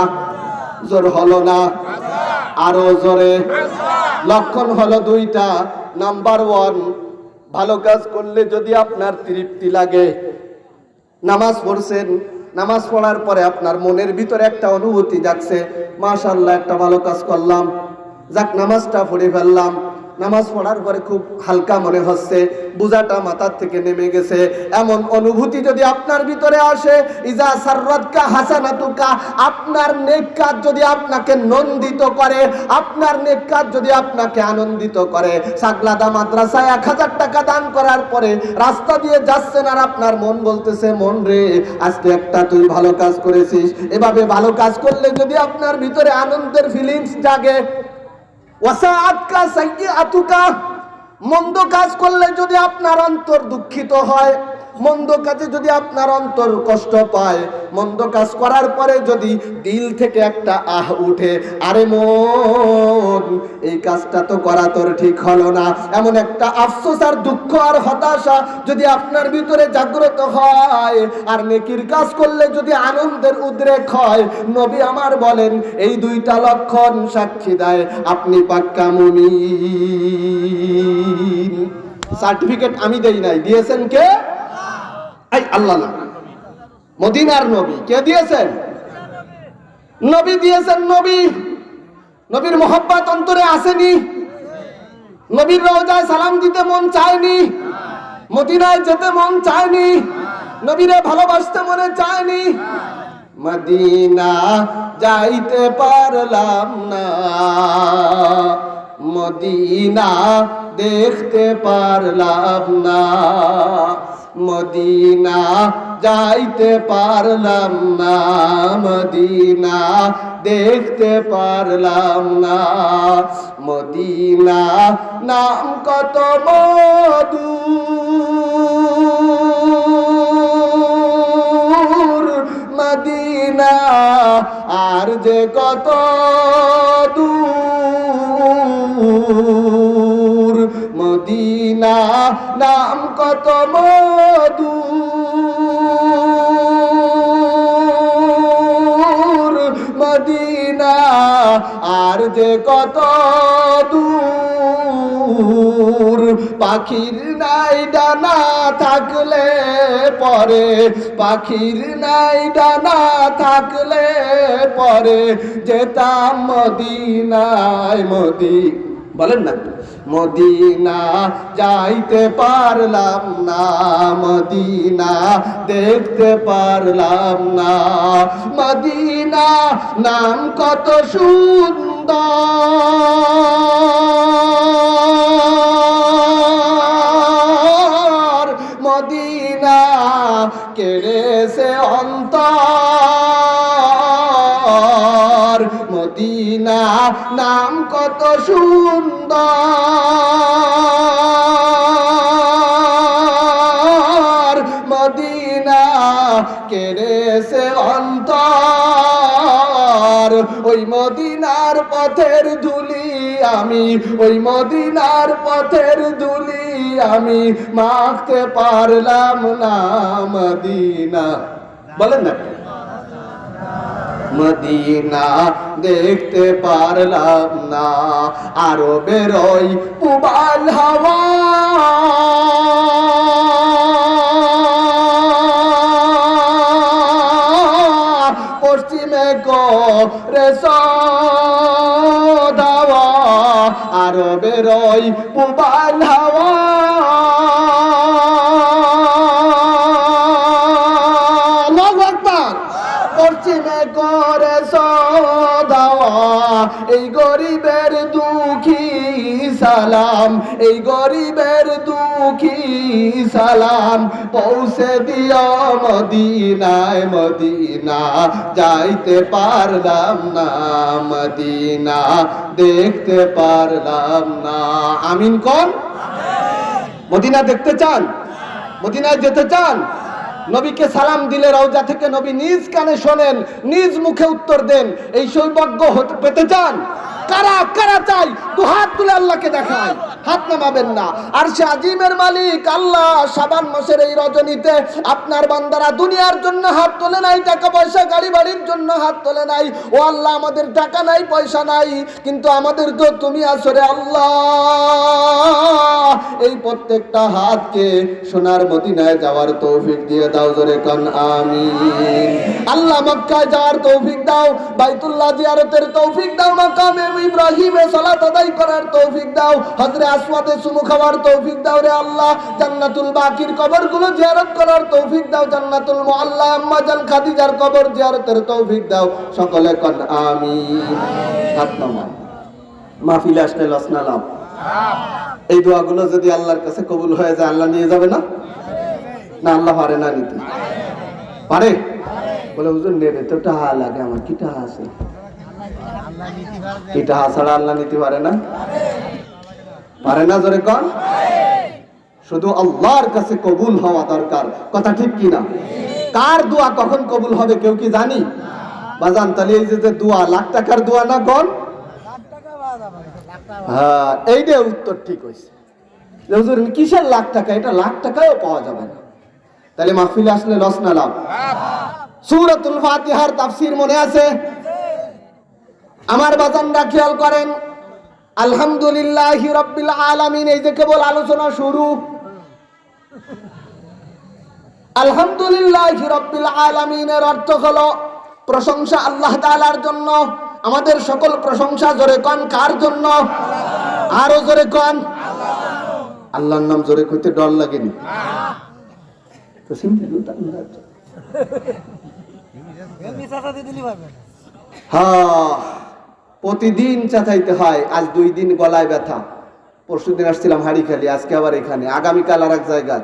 Speaker 1: জোর হলো না, আরো জোরে। লক্ষণ হলো দুইটা। নাম্বার 1, ভালো কাজ করলে যদি আপনার তৃপ্তি লাগে। নামাজ পড়ছেন, নামাজ পড়ার পরে আপনার মনের ভিতরে একটা অনুভূতি জাগছে, মাশাআল্লাহ একটা ভালো কাজ করলাম, যাক নামাজটা পড়ে ফেললাম। নামাজ পড়ার পরে খুব হালকা মনে হচ্ছে, বোঝাটা মাথার থেকে নেমে গেছে, এমন অনুভূতি যদি আপনার ভিতরে আসে, ইজা সাররাতকা হাসানাতুকা, আপনার নেক কাজ যদি আপনাকে নন্দিত করে, আপনার নেক কাজ যদি আপনাকে আনন্দিত করে। সাগলাদা মাদ্রাসায় 1000 টাকা দান করার পরে রাস্তা দিয়ে যাচ্ছেন, আর আপনার মন বলতেছে, মন রে আজকে একটা তুই ভালো কাজ করেছিস। এভাবে ভালো কাজ করলে যদি আপনার ভিতরে আনন্দের ফিলিংস জাগে। ওয়াসাআতকা সাইয়্যাতুকা, মন্দ কাজ করলে যদি আপনার অন্তর দুঃখিত হয়, মন্দ কাজে যদি আপনার অন্তর কষ্ট পায়, মন্দ কাজ করার পরে যদি দিল থেকে একটা আহ উঠে, আরে মন এই কাজটা তো করা তোর ঠিক হলো না, এমন একটা আফসোস আর দুঃখ আর হতাশা যদি আপনার ভিতরে জাগ্রত হয়, আর নেকির কাজ করলে যদি আনন্দের উদ্রেক হয়, নবী আমার বলেন এই দুইটা লক্ষণ সাক্ষী দেয় আপনি পাক্কা মুমিন। সার্টিফিকেট আমি দেই নাই, দিয়েছেন কে? এই আল্লাহ না, মদিনার নবী। কে দিয়েছেন? নবী দিয়েছেন। নবী, নবীর মোহাব্বত অন্তরে আসেনি? নবীর রওজায় সালাম দিতে মন চায়নি? মদিনায় যেতে মন চায়নি? নবীরে ভালোবাসতে মনে চায়নি? মদিনা যাইতে পারলাম না, মদিনা দেখতে পারলাম না, মদিনা যাইতে পারলাম না, মদিনা দেখতে পারলাম না। মদিনা নাম কত মধুর, মদিনা আর যে কত দূর, মদিনা নাম কত মধুর, মদিনা আর যে কত দূর। সুর, পাখির নাই ডানা থাকলে পরে, পাখির নাই ডানা থাকলে পরে যেতাম মদিনায়। বলেন না, মদিনা যাইতে পারলাম না, মদিনা দেখতে পারলাম না। মদিনা নাম কত সুন্দর, মদিনা কেড়েছে অন্তর। মদিনা নাম কত সুন্দর, মদিনা কেড়েছে অন্তর। ওই মদিনার পথের ধুলি আমি, ওই মদিনার পথের ধুলি আমি মাখতে পারলাম না। মদিনা, বলেন না, মদিনা দেখতে পারলাম না। আরো বেরোই পুবাল হাওয়া, পশ্চিমে করে সদাওয়া, আরো বেরোই পুবাল হাওয়া। পশ্চিমে করে সদাওয়া, এই গরিবের দুঃখী সালাম, এই গরিবের দুঃখী সালাম পৌঁছে দিও মদিনায়। মদিনা যাইতে পারলাম না, মদিনা দেখতে পারলাম না। আমিন কোন? মদিনা দেখতে চান? মদিনায় যেতে চান? নবীকে সালাম দিলে রওজা থেকে নবী নিজ কানে শোনেন, নিজ মুখে উত্তর দেন। এই সৌভাগ্য পেতে চান? কারা কারা চাই? দু হাত তুলে আল্লাহকে দেখায়, হাত নামাবেন না। আর সে আজিমের মালিক আল্লাহ শাবান মাসের এই রজনীতে আপনার বান্দারা দুনিয়ার জন্য হাত তোলে নাই, টাকা পয়সা গাড়ি বাড়ির জন্য হাত তোলে নাই। ও আল্লাহ, আমাদের টাকা নাই, পয়সা নাই, কিন্তু আমাদের তো তুমি আসরে আল্লাহ। এই প্রত্যেকটা হাতকে সোনার মদিনায় যাওয়ার তৌফিক দিয়ে দাও, জোরে কান আমিন। আল্লাহ মক্কায় যাওয়ার তৌফিক দাও, বাইতুল্লাহ জিয়ারতের তৌফিক দাও, মাকামে ইব্রাহিমে সালাত আদায় করার তৌফিক দাও, হযরত আসওয়াদে চুমু খাওয়ার তৌফিক দাও রে আল্লাহ। জান্নাতুল বাকির কবরগুলো জিয়ারত করার তৌফিক দাও, জান্নাতুল মুআল্লা আম্মা জান খাদিজার কবর জিয়ারতের তৌফিক দাও। সকলে কান আমিন। হাত নামান, মাহফিলে আসলে লস না লাভ। এই দোয়াগুলো যদি আল্লাহর কাছে কবুল হয়ে যায়, আল্লাহ নিয়ে যাবে না? না, আল্লাহ পারে না নিতে? পারে? বলে হুজুর নেবে তো, টাহা লাগে আমার, কি টাহা আছে? কি টাহা ছাড়া আল্লাহ নিতে পারে না? পারে না, জোরে কন। শুধু আল্লাহর কাছে কবুল হওয়া দরকার, কথা ঠিক কি না? কার দোয়া কখন কবুল হবে কেউ কি জানি? বাজান, তাহলে এই যে দোয়া লাখ টাকার দোয়া না কোন? হ্যাঁ, এইটা উত্তর ঠিক হয়েছে। হুজুর কিসের লাখ টাকা? এটা লাখ টাকাও পাওয়া যাবে না। তাহলে মাহফিলে আসলে লস না লাভ? সূরাতুল ফাতিহার তাফসীর মনে আছে? আমার বাজানরা খেয়াল করেন, আলহামদুলিল্লাহি রাব্বিল আলামিন, এই যে কেবল আলোচনা শুরু। আলহামদুলিল্লাহি রাব্বিল আলামিনের অর্থ হলো প্রশংসা আল্লাহ তাআলার জন্য। আমাদের সকল প্রশংসা জোরে কোন কার জন্য? আরো জোরে কোন। আল্লাহর নাম জোরে কইতে ডর লাগেনি? তো সিম্পল হ্যাঁ, প্রতিদিন চাচাইতে হয়। আজ 2 দিন গলায় ব্যথা, পরশুদিন আসছিলাম হাড়িখালি, আজকে আবার এখানে, আগামীকাল আর এক জায়গায়।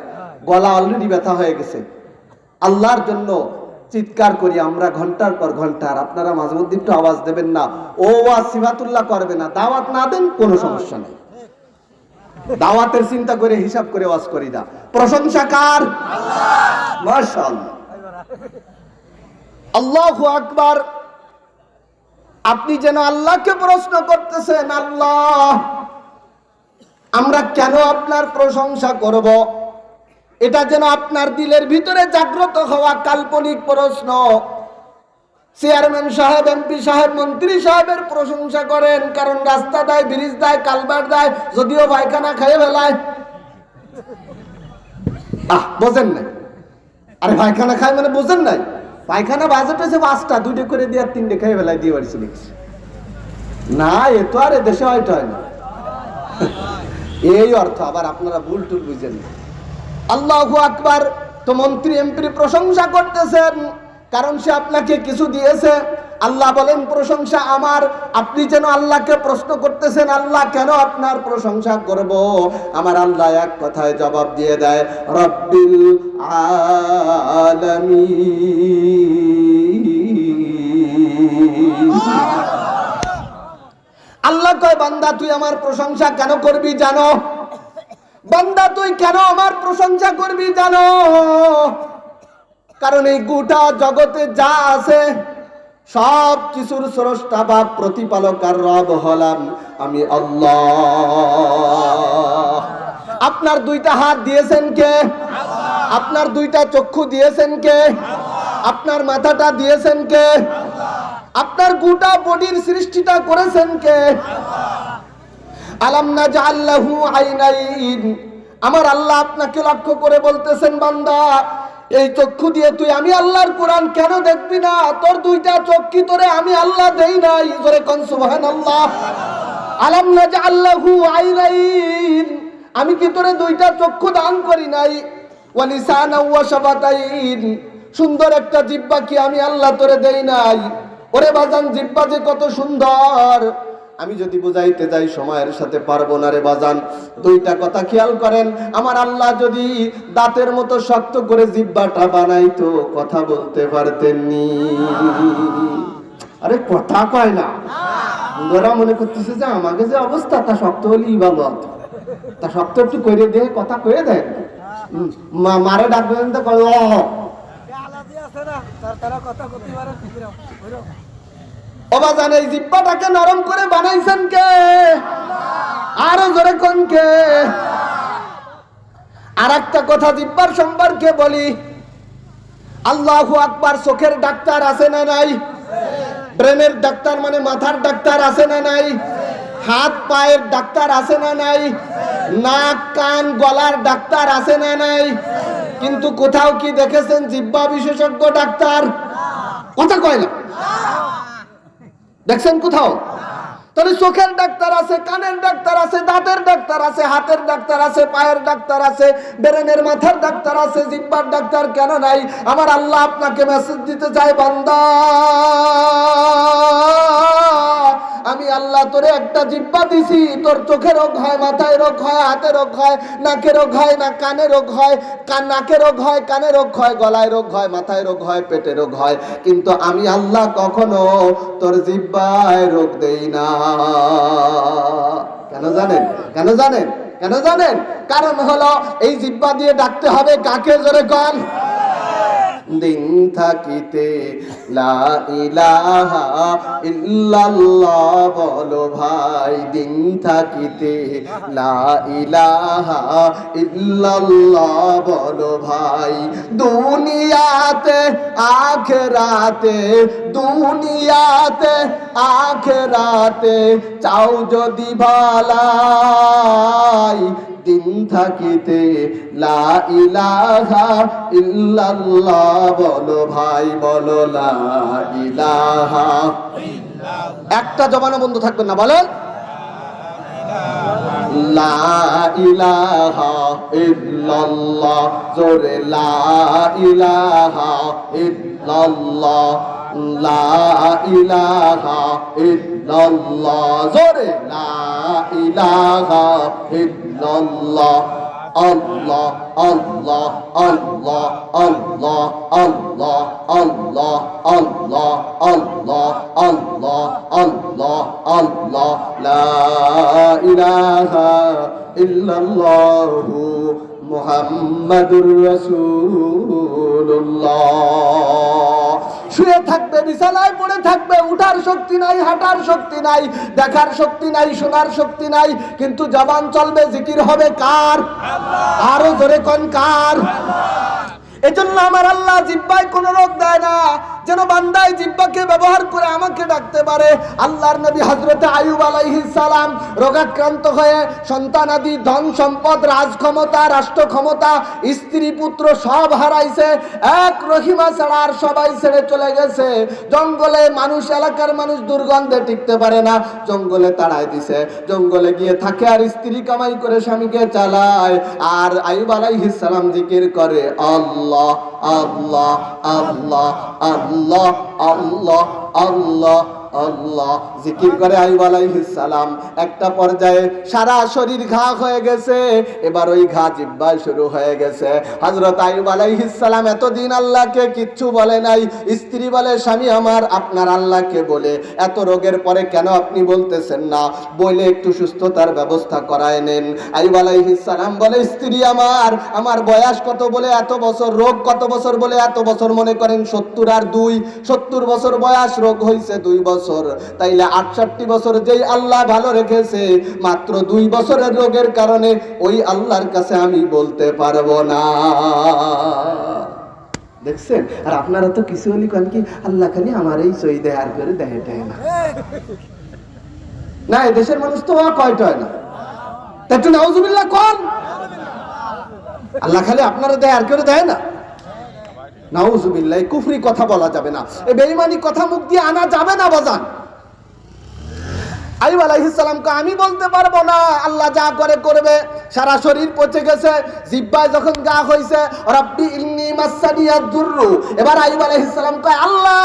Speaker 1: গলা অলরেডি ব্যথা হয়ে গেছে। আল্লাহর জন্য চিৎকার করি আমরা ঘন্টার পর ঘন্টা। আর আপনারা মাঝে মধ্যে একটু আওয়াজ দেবেন না। ও সিফাতুল্লাহ করবে না, দাওয়াত না দেন কোনো সমস্যা নেই। দাওয়াতের চিন্তা করে হিসাব করে ওয়াজ করি না। প্রশংসা কার? আল্লাহ। মাশাআল্লাহ, আল্লাহু আকবার। আপনি যেন আল্লাহকে প্রশ্ন করতেছেন, আল্লাহ আমরা কেন আপনার প্রশংসা করব? এটা যেন আপনার দিলের ভিতরে জাগ্রত হওয়া কাল্পনিক প্রশ্ন। চেয়ারম্যান সাহেব, এমপি সাহেব, মন্ত্রী সাহেবের প্রশংসা করেন, কারণ রাস্তা দেয়, ব্রিজ দেয়, কালভার্ট দেয়, যদিও পায়খানা খেয়ে ফেলায়। বোঝেন নাই? আরে পায়খানা খায় মানে বোঝেন নাই? পায়খানা বাজেট হয়েছে 5টা, 2টে করে দিয়ে 3টে খেয়ে ফেলায় দিয়ে বাড়ি চলে গেছে। না, এ তো আর এদেশে হয়তো হয় না। এই অর্থ আবার আপনারা ভুল টুল বুঝেন না। আল্লাহু আকবার। তো মন্ত্রী এমপির প্রশংসা করতেছেন, কারণ সে আপনাকে কিছু দিয়েছে। আল্লাহ বলেন প্রশংসা আমার। আপনি যেন আল্লাহকে প্রশ্ন করতেছেন, আল্লাহ কেন আপনার প্রশংসা করব? আমার আল্লাহ এক কথায় জবাব দিয়ে দেয়, রব্বিল আলামিন। আল্লাহ কয়, বান্দা তুই আমার প্রশংসা কেন করবি জানো? বান্দা তুই কেন আমার প্রশংসা করবি জানো? কারণ এই গোটা জগতে যা আছে সব কিছুর স্রষ্টা বা প্রতিপালক আর রব হলাম আমি আল্লাহ। আপনার 2টা হাত দিয়েছেন কে? আপনার 2টা চক্ষু দিয়েছেন কে? আপনার মাথাটা দিয়েছেন কে? আপনার গোটা বডির সৃষ্টিটা করেছেন কে? আলাম নাজআল লাহু আইনাইন। আমার আল্লাহ আপনাকে লক্ষ্য করে বলতেছেন, বান্দা এই চক্ষু দিয়ে তুই আমি আল্লাহর কোরআন কেন দেখবি না? তোর 2টা চোখ কি তোরে আমি আল্লাহ দেই নাই? জোরে কোন সুবহানাল্লাহ। আলাম নাজআল লাহু আইনাইন। আমি কি তোরে 2টা চক্ষু দান করি নাই? ওয়া লিসানা ওয়া শাফাতাইন। সুন্দর একটা জিহ্বা কি আমি আল্লাহ তোরে দেই নাই? ওরে বাজান, জিহ্বা যে কত সুন্দর, আমি যদি বুঝাইতে যাই সময়ের সাথে পারবো না রে বাজান। 2টা কথা খেয়াল করেন, আমার আল্লাহ যদি দাঁতের মতো শক্ত করে জিহ্বাটা বানাইতো, কথা বলতে পারতেননি। আরে কথা কয় না, ওরা মনে করতেছে যে আমাকে যে অবস্থা, তা শক্ত হলেই ভালো হতো, তা শক্ত একটু করে দে, কথা কয়ে দেয়। মারে ডাকবেন তো কয় অবাজান। এই জিহ্বাটাকে নরম করে বানাইছেন কে? আরো জোরে কোন কে? আর একটা কথা জিহ্বার সম্পর্কে বলি, আল্লাহু আকবার। চোখের ডাক্তার আছে না নাই? ব্রেনের ডাক্তার মানে মাথার ডাক্তার আছে না নাই? হাত পায়ের ডাক্তার আছে না নাই? নাক কান গলার ডাক্তার আছে না নাই? কিন্তু কোথাও কি দেখেছেন জিহ্বা বিশেষজ্ঞ ডাক্তার? কথা কয় না। দেখছেন কোথাও? তাহলে চোখের ডাক্তার আছে, কানের ডাক্তার আছে, দাঁতের ডাক্তার আছে, হাতের ডাক্তার আছে, পায়ের ডাক্তার আছে, ব্রেনের মাথার ডাক্তার আছে, জিহ্বার ডাক্তার কেন নাই? আমার আল্লাহ আপনাকে মেসেজ দিতে চায়, বান্দা আমি আল্লাহ তোরে একটা জিহ্বা দিছি, তোর চোখে রোগ হয়, মাথায় রোগ হয়, হাতে রোগ হয়, নাকে রোগ হয়, না কানে রোগ হয়, নাকে রোগ হয়, কানে রোগ হয়, গলায় রোগ হয়, মাথায় রোগ হয়, পেটে রোগ হয়, কিন্তু আমি আল্লাহ কখনো তোর জিহ্বায় রোগ দেই না। কেন জানেন? কেন জানেন? কেন জানেন? কারণ হলো এই জিহ্বা দিয়ে ডাকতে হবে কাকে? জোরে কন। দিন থাকিতে লা ইলাহা ইল্লাল্লাহ বলো ভাই, দিন থাকিতে লা ইলাহা ইল্লাল্লাহ বলো ভাই। দুনিয়াতে আখিরাতে, দুনিয়াতে আখিরাতে চাও যদি ভালাই, দিন থাকিতে লা ইলাহা ইল্লাল্লাহ বলো ভাই, বলো লা ইলাহা। একটা জবানও বন্ধ থাকবেন না, বলেন লা ইলাহা ইল্লাল্লাহ। জোরে লা ইলাহা ইল্লাল্লাহ, লা ইলাহা ইল্লাল্লাহ। জোরে লা ইলাহা ইল্লাল্লাহ। আল্লাহ আল্লাহ আল্লাহ আল্লাহ আল্লাহ আল্লাহ আল্লাহ আল্লাহ আল্লাহ আল্লাহ আল্লাহ লা ইলাহা ইল্লাল্লাহু মুহাম্মাদুর রাসূলুল্লাহ। শুয়ে থাকবে, বিছানায় পড়ে থাকবে, উঠার শক্তি নাই, হাঁটার শক্তি নাই, দেখার শক্তি নাই, শোনার শক্তি নাই, কিন্তু জবান চলবে, জিকির হবে কার? আরো জোরে কোন কার? এজন্য আমার আল্লাহ জিহ্বায় কোনো রোগ দেয় না। যেন বান্দায় জিহ্বাকে ব্যবহার করে আমাকে ডাকতে পারে। আল্লাহর নবী হযরত আইয়ুব আলাইহিস সালাম রোগাক্রান্ত হয়ে সন্তানাদি, ধন সম্পদ, রাজ ক্ষমতা, রাষ্ট্র ক্ষমতা, স্ত্রী পুত্র সব হারাইছে। এক রহিমা ছাড়া আর সবাই ছেড়ে চলে গেছে। জঙ্গলে মানুষ, এলাকার মানুষ দুর্গন্ধে টিকতে পারে না, জঙ্গলে তাড়ায় দিছে। জঙ্গলে গিয়ে থাকে আর স্ত্রী কামাই করে স্বামীকে চালায়। আর আইয়ুব আলাইহিস সালাম জিকির করে আল্লাহ আল্লাহ আল্লাহ আল্লাহ আল্লাহ আল্লাহ আল্লাহ, জিকির করে আইয়ুব আলাইহিস সালাম। একটা পর্যায়ে সারা শরীর ঘা হয়ে গেছে, এবার ওই ঘা জিহ্বায় শুরু হয়ে গেছে। হযরত আইয়ুব আলাইহিস সালাম এতদিন আল্লাহকে কিচ্ছু বলে নাই। স্ত্রী বলে, স্বামী আমার, আপনার আল্লাহকে বলে এত রোগের পরে কেন আপনি বলতেছেন না? বলে একটু সুস্থতার ব্যবস্থা করায় নেন। আইয়ুব আলাইহিস সালাম বলে, স্ত্রী আমার বয়স কত বলে এত বছর, রোগ কত বছর বলে এত বছর, মনে করেন 70 আর 2, 70 বছর বয়স, রোগ হয়েছে 2 বছর। তাইলে 68 বছর যেই আল্লাহ ভালো রেখেছে, মাত্র 2 বছরের রোগের কারণে ওই আল্লাহর কাছে আমি বলতে পারবো না। দেখছেন? আর আপনারা তো কিছু হলি কেন কি, আল্লাহ খালি আমার এই সই দেয় আর করে দেয় না। না, এই দেশের মানুষ তো কয়টা হয় না, তাই একটু নাউজুবিল্লাহ কোন। আল্লাহ খালি আপনারা দেয় আর করে দেয় না। নাউজুবিল্লাহ, কুফরি কথা বলা যাবে না, এই বেঈমানি কথা মুখ দিয়ে আনা যাবে না বাজান। আইয়ুব আলাইহিস সালামকে আমি বলতে পারবো না, আল্লাহ যা করে করবে। সারা শরীর পচে গেছে, জিহ্বায় যখন গা হইছে, রাব্বি ইন্নী মাসানিয়াদ দুররু। এবার আইয়ুব আলাইহিস সালাম কয়, আল্লাহ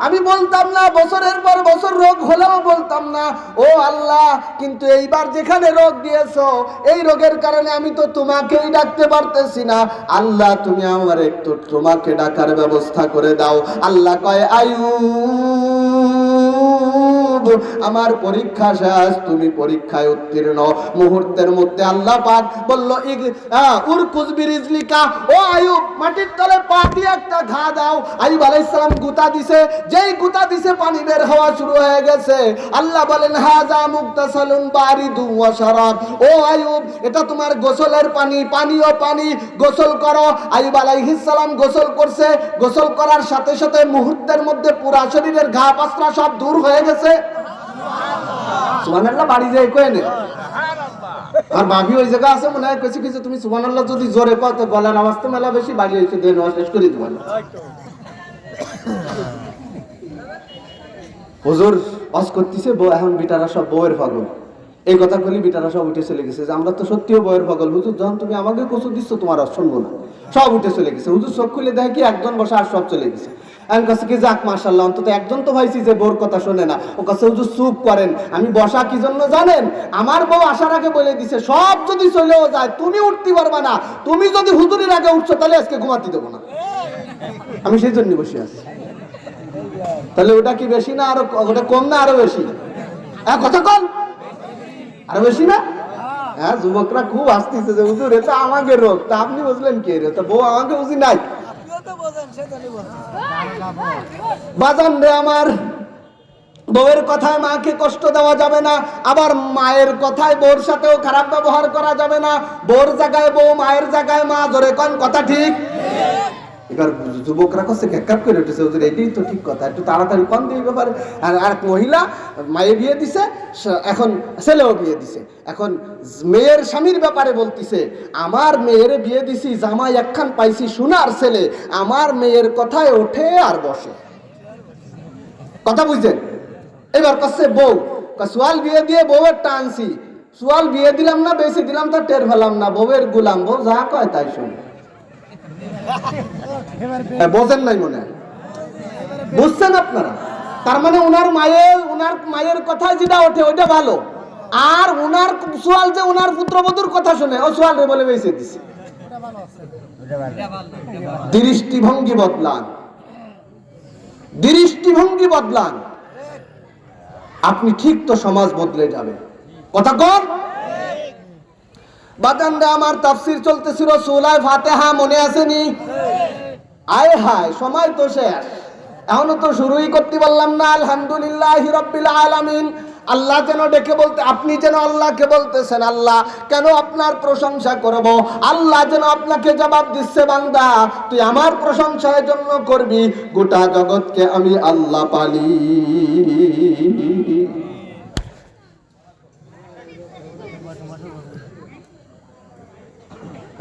Speaker 1: আমি বলতাম না, বছরের পর বছর রোগ হলেও বলতাম না, ও আল্লাহ, কিন্তু এইবার যেখানে রোগ দিয়েছো, এই রোগের কারণে আমি তো তোমাকেই ডাকতে পারতেছি না। আল্লাহ তুমি আমার একটু তোমাকে ডাকার ব্যবস্থা করে দাও। আল্লাহ কয়, আইয়ুব আমার পরীক্ষা শেষ, তুমি পরীক্ষায় উত্তীর্ণ। মুহূর্তের মধ্যে আল্লাহ পাক বলল, উরকুজ বিরিজলিকা, ও আইয়ুব মাটির তলে পা দিয়ে একটা ঘা দাও। আইয়ুব আলাইহিস সালাম গুতা দিছে, যেই গুতা দিছে পানি বের হওয়া শুরু হয়ে গেছে। আল্লাহ বলেন, হাযা মুগতাসালুন বারিদু ওয়া শারাব, ও আইয়ুব এটা তোমার গোসলের পানি, পানীয় পানি, গোসল করো। আইয়ুব আলাইহিস সালাম গোসল করছে। গোসল করার সাথে সাথে মুহূর্তের মধ্যে পুরা শরীরের ঘা পাসরা সব দূর হয়ে গেছে। সুবহানাল্লাহ বাড়ি যাই কই না, আর ভাবি ওই জায়গা আছে মনে হয় কিছু কিছু, তুমি সুবহানাল্লাহ যদি জোরে কও তো গলার আওয়াজ তো মেলা বেশি, বাড়ি হইছে দেন শেষ করে দিব। হুজুর ওয়াজ করতেছে, এখন বিটারা সব বউয়ের পাগল। এই কথা বলি বিটারা সব উঠে চলে গেছে যে আমরা তো সত্যিও বউয়ের পাগল। হুজুর যখন তুমি আমাকে কসু দিচ্ছ তোমার আর শুনবো না, সব উঠে চলে গেছে। হুজুর চোখ খুলে দেখে কি একজন বসে আর সব চলে গেছে। আমি কাছে কি যাক মাশাআল্লাহ, অন্তত একজন তো ভাইছি যে বোর কথা শোনে না। ও কাছে হুজুর চুপ করেন, আমি বসা কি জন্য জানেন? আমার বউ আসার আগে বলে দিছে সব যদি চলেও যায় তুমি উঠতে পারবা না, তুমি যদি হুজুরের আগে উঠছো তাহলে আজকে ঘুমাতে দেবো না। আমি সেই জন্য বসে আছি। তাহলে ওটা কি বেশি না আরো, ওটা কম না আরো বেশি? কথা কম আরো বেশি না? হ্যাঁ, যুবকরা খুব আসতেছে যে হুজুর এটা আমাকে রোগ, তা আপনি বুঝলেন কি রে? তা বউ আমাকে বুঝি নাই। বাজান রে আমার, বউয়ের কথায় মাকে কষ্ট দেওয়া যাবে না, আবার মায়ের কথায় বউর সাথেও খারাপ ব্যবহার করা যাবে না। বউর জায়গায় বউ, মায়ের জায়গায় মা, জোরে কোন কথা ঠিক? এবার যুবকরা কাছে ক্যাকআপ করে উঠেছে, হুজুর এটাই তো ঠিক কথা, একটু তাড়াতাড়ি কোন দিয়ে ব্যাপারে। আর এক মহিলা মায়ে বিয়ে দিছে, এখন ছেলেও বিয়ে দিছে, এখন মেয়ের স্বামীর ব্যাপারে বলতিছে, আমার মেয়ের বিয়ে দিছি, জামাই একখান পাইছি সোনার ছেলে, আমার মেয়ের কথায় ওঠে আর বসে। কথা বুঝছেন? এবার কাছে বউ সোয়াল বিয়ে দিয়ে বউয়ের টানছি, সোয়াল বিয়ে দিলাম না বেশি দিলাম তা টের পেলাম না, বউয়ের গুলাম, বউ যা কয় তাই শুনে। বোঝেন নাই মনে হয়? বুঝছেন আপনারা? তার মানে ওনার মায়ের কথায় যেটা ওঠে ওইটা ভালো, আর ওনার সোয়াল যে ওনার পুত্রবধূর কথা শুনে, ও সোয়াল রে বলে বেঁচে দিছে। দৃষ্টিভঙ্গি বদলান, দৃষ্টিভঙ্গি বদলান, আপনি ঠিক তো সমাজ বদলে যাবে। কথা কর বাজানরা, আমার তাফসীর চলতেছিল সূরা ফাতিহা, মনে আসেনি? আয় হায়, সময় তো শেষ, এখনো তো শুরুই করতে পারলাম না। আলহামদুলিল্লাহি রাব্বিল আলামিন, আল্লাহ যেন ডেকে বলতে, আপনি যেন আল্লাহকে বলতেছেন, আল্লাহ কেন আপনার প্রশংসা করব? আল্লাহ যেন আপনাকে জবাব দিচ্ছে, বান্দা তুই আমার প্রশংসার জন্য করবি, গোটা জগৎকে আমি আল্লাহ পালি।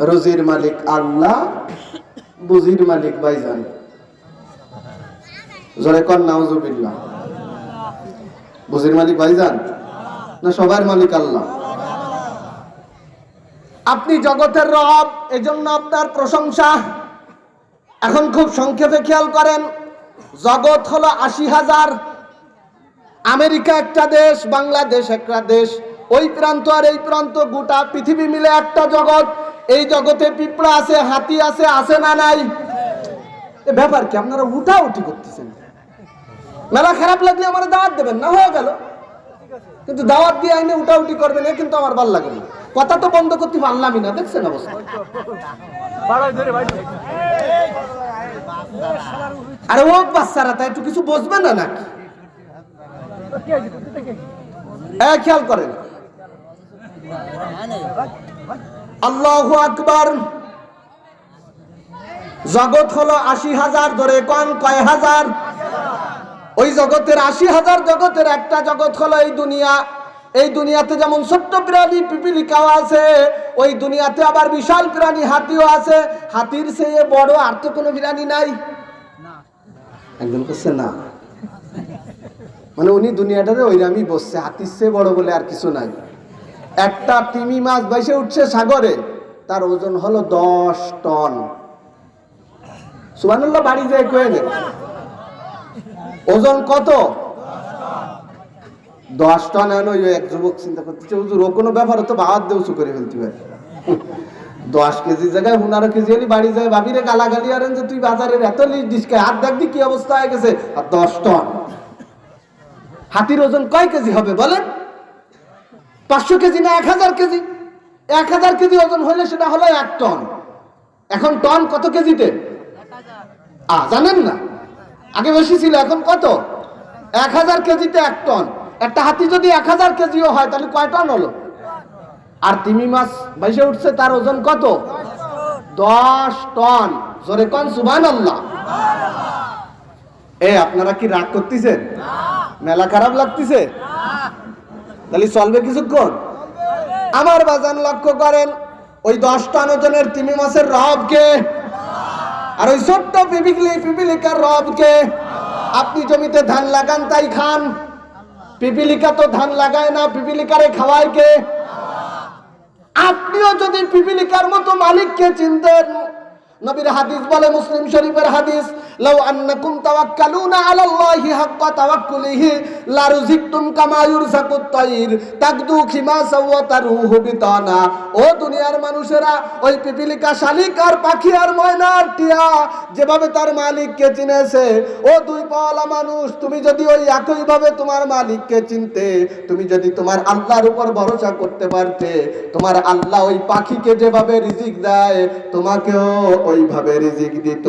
Speaker 1: রুজির মালিক আল্লাহ, বুজির মালিক ভাইজান। জোরে কর নাউজুবিল্লাহ। বুজির মালিক ভাইজান না সবার মালিক আল্লাহ? আপনি জগতের রব, এজন্য আপনার প্রশংসা। এখন খুব সংক্ষেপে খেয়াল করেন, জগৎ হলো ৮০,০০০। আমেরিকা একটা দেশ, বাংলাদেশ একটা দেশ, ওই প্রান্ত আর এই প্রান্ত, গোটা পৃথিবী মিলে একটা জগৎ। এই জগতে পিঁপড়া আছে, হাতি আছে, আছে না নাই? এ ব্যাপার কি আপনারা উঠাউঠি করতেছেন? মেলা খারাপ লাগলে আমার দাওয়াত দেবেন না, হয়ে গেল। কিন্তু দাওয়াত দিয়ে আইনে উঠাউঠি করবেন, এ কিন্তু আমার ভালো লাগে না। কথা তো বন্ধ করতে পারলামই না, দেখছেন অবস্থা। আরে ও বাচ্চারা তাই একটু কিছু বুঝবে না নাকি? খেয়াল করেন, আল্লাহু আকবার। জগৎ হলো ৮০,০০০, ধরে কোন কয় হাজার? ওই জগতের ৮০,০০০ জগতের একটা জগৎ হলো এই দুনিয়া। এই দুনিয়াতে যেমন ছোট্ট প্রাণী পিপিলিকাও আছে, ওই দুনিয়াতে আবার বিশাল প্রাণী হাতিও আছে। হাতির চেয়ে বড় আর তো কোনো প্রাণী নাই। একদম করছে না, মানে উনি দুনিয়াটাতে ওইরামই বসছে, হাতির চেয়ে বড় বলে আর কিছু নাই। একটা তিমি মাছ ভাইসে উঠছে সাগরে, তার ওজন হলো 10 টন। সুবহানাল্লাহ, বাড়ি যায় কয়ে নেন ওজন কত? 10 টন। ওই এক যুবক চিন্তা করতেছে, হুজুর ও কোনো ব্যাপার তো বাদ দিয়ে উঁচু করে ফেলতে পারে। 10 কেজি জায়গায় 15 কেজি হলে বাড়ি যায় ভাবিরে গালাগালি আরেন যে তুই বাজারের এত লিস ডিসকে হাত দেখবি কি অবস্থা হয়ে গেছে। আর 10 টন। হাতির ওজন কয় কেজি হবে বলেন? 500 কেজি না 1000 কেজি? 1000 কেজি ওজন হলে সেটা হলো 1 টন। এখন টন কত কেজিতে জানেন না? আগে বেশি ছিল, এখন কত? 1000 কেজিতে 1 টন। একটা হাতি যদি 1000 কেজিও হয় তাহলে কয় টন হলো? আর তিমি মাছ ভাইসে উঠছে, তার ওজন কত? 10 টন। জোরে কোন সুবহানাল্লাহ। আপনারা কি রাগ করতেছেন? মেলা খারাপ লাগতেছে? তাহলে চলবে কিছুক্ষণ। আমার বাজান লক্ষ্য করেন, ওই 10 টন ওজনের তিমি মাছের রব কে? আর ওই ছোট্ট পিপিলিকার রব কে? আপনি জমিতে ধান লাগান তাই খান, পিপিলিকা তো ধান লাগায় না, পিপিলিকারে খাওয়ায় কে? আপনিও যদি পিপিলিকার মতো মালিককে চিনতেন, নবীর হাদিস বলে, মুসলিম শরীফের হাদিস, লাউ আন্নাকুম তাওয়াক্কালুনা আলাল্লাহি হাক্কা তাওয়াক্কুলিহি লারুজিকতুম কামা ইউরজাকুত তাইর তাকদু খিমাসা ওয়া তারুহু বিতানা। ও দুনিয়ার মানুষেরা, ওই পিপিলিকা, শালিক আর পাখি আর ময়না আর টিয়া যেভাবে তার মালিককে চিনেছে, ও দুই পাওয়ালা মানুষ, তুমি যদি ওই একই ভাবে তোমার মালিককে চিনতে, তুমি যদি তোমার আল্লাহর উপর ভরসা করতে পারতে, তোমার আল্লাহ ওই পাখিকে যেভাবে রিজিক দেয় তোমাকেও ওইভাবে রিজিক দিত।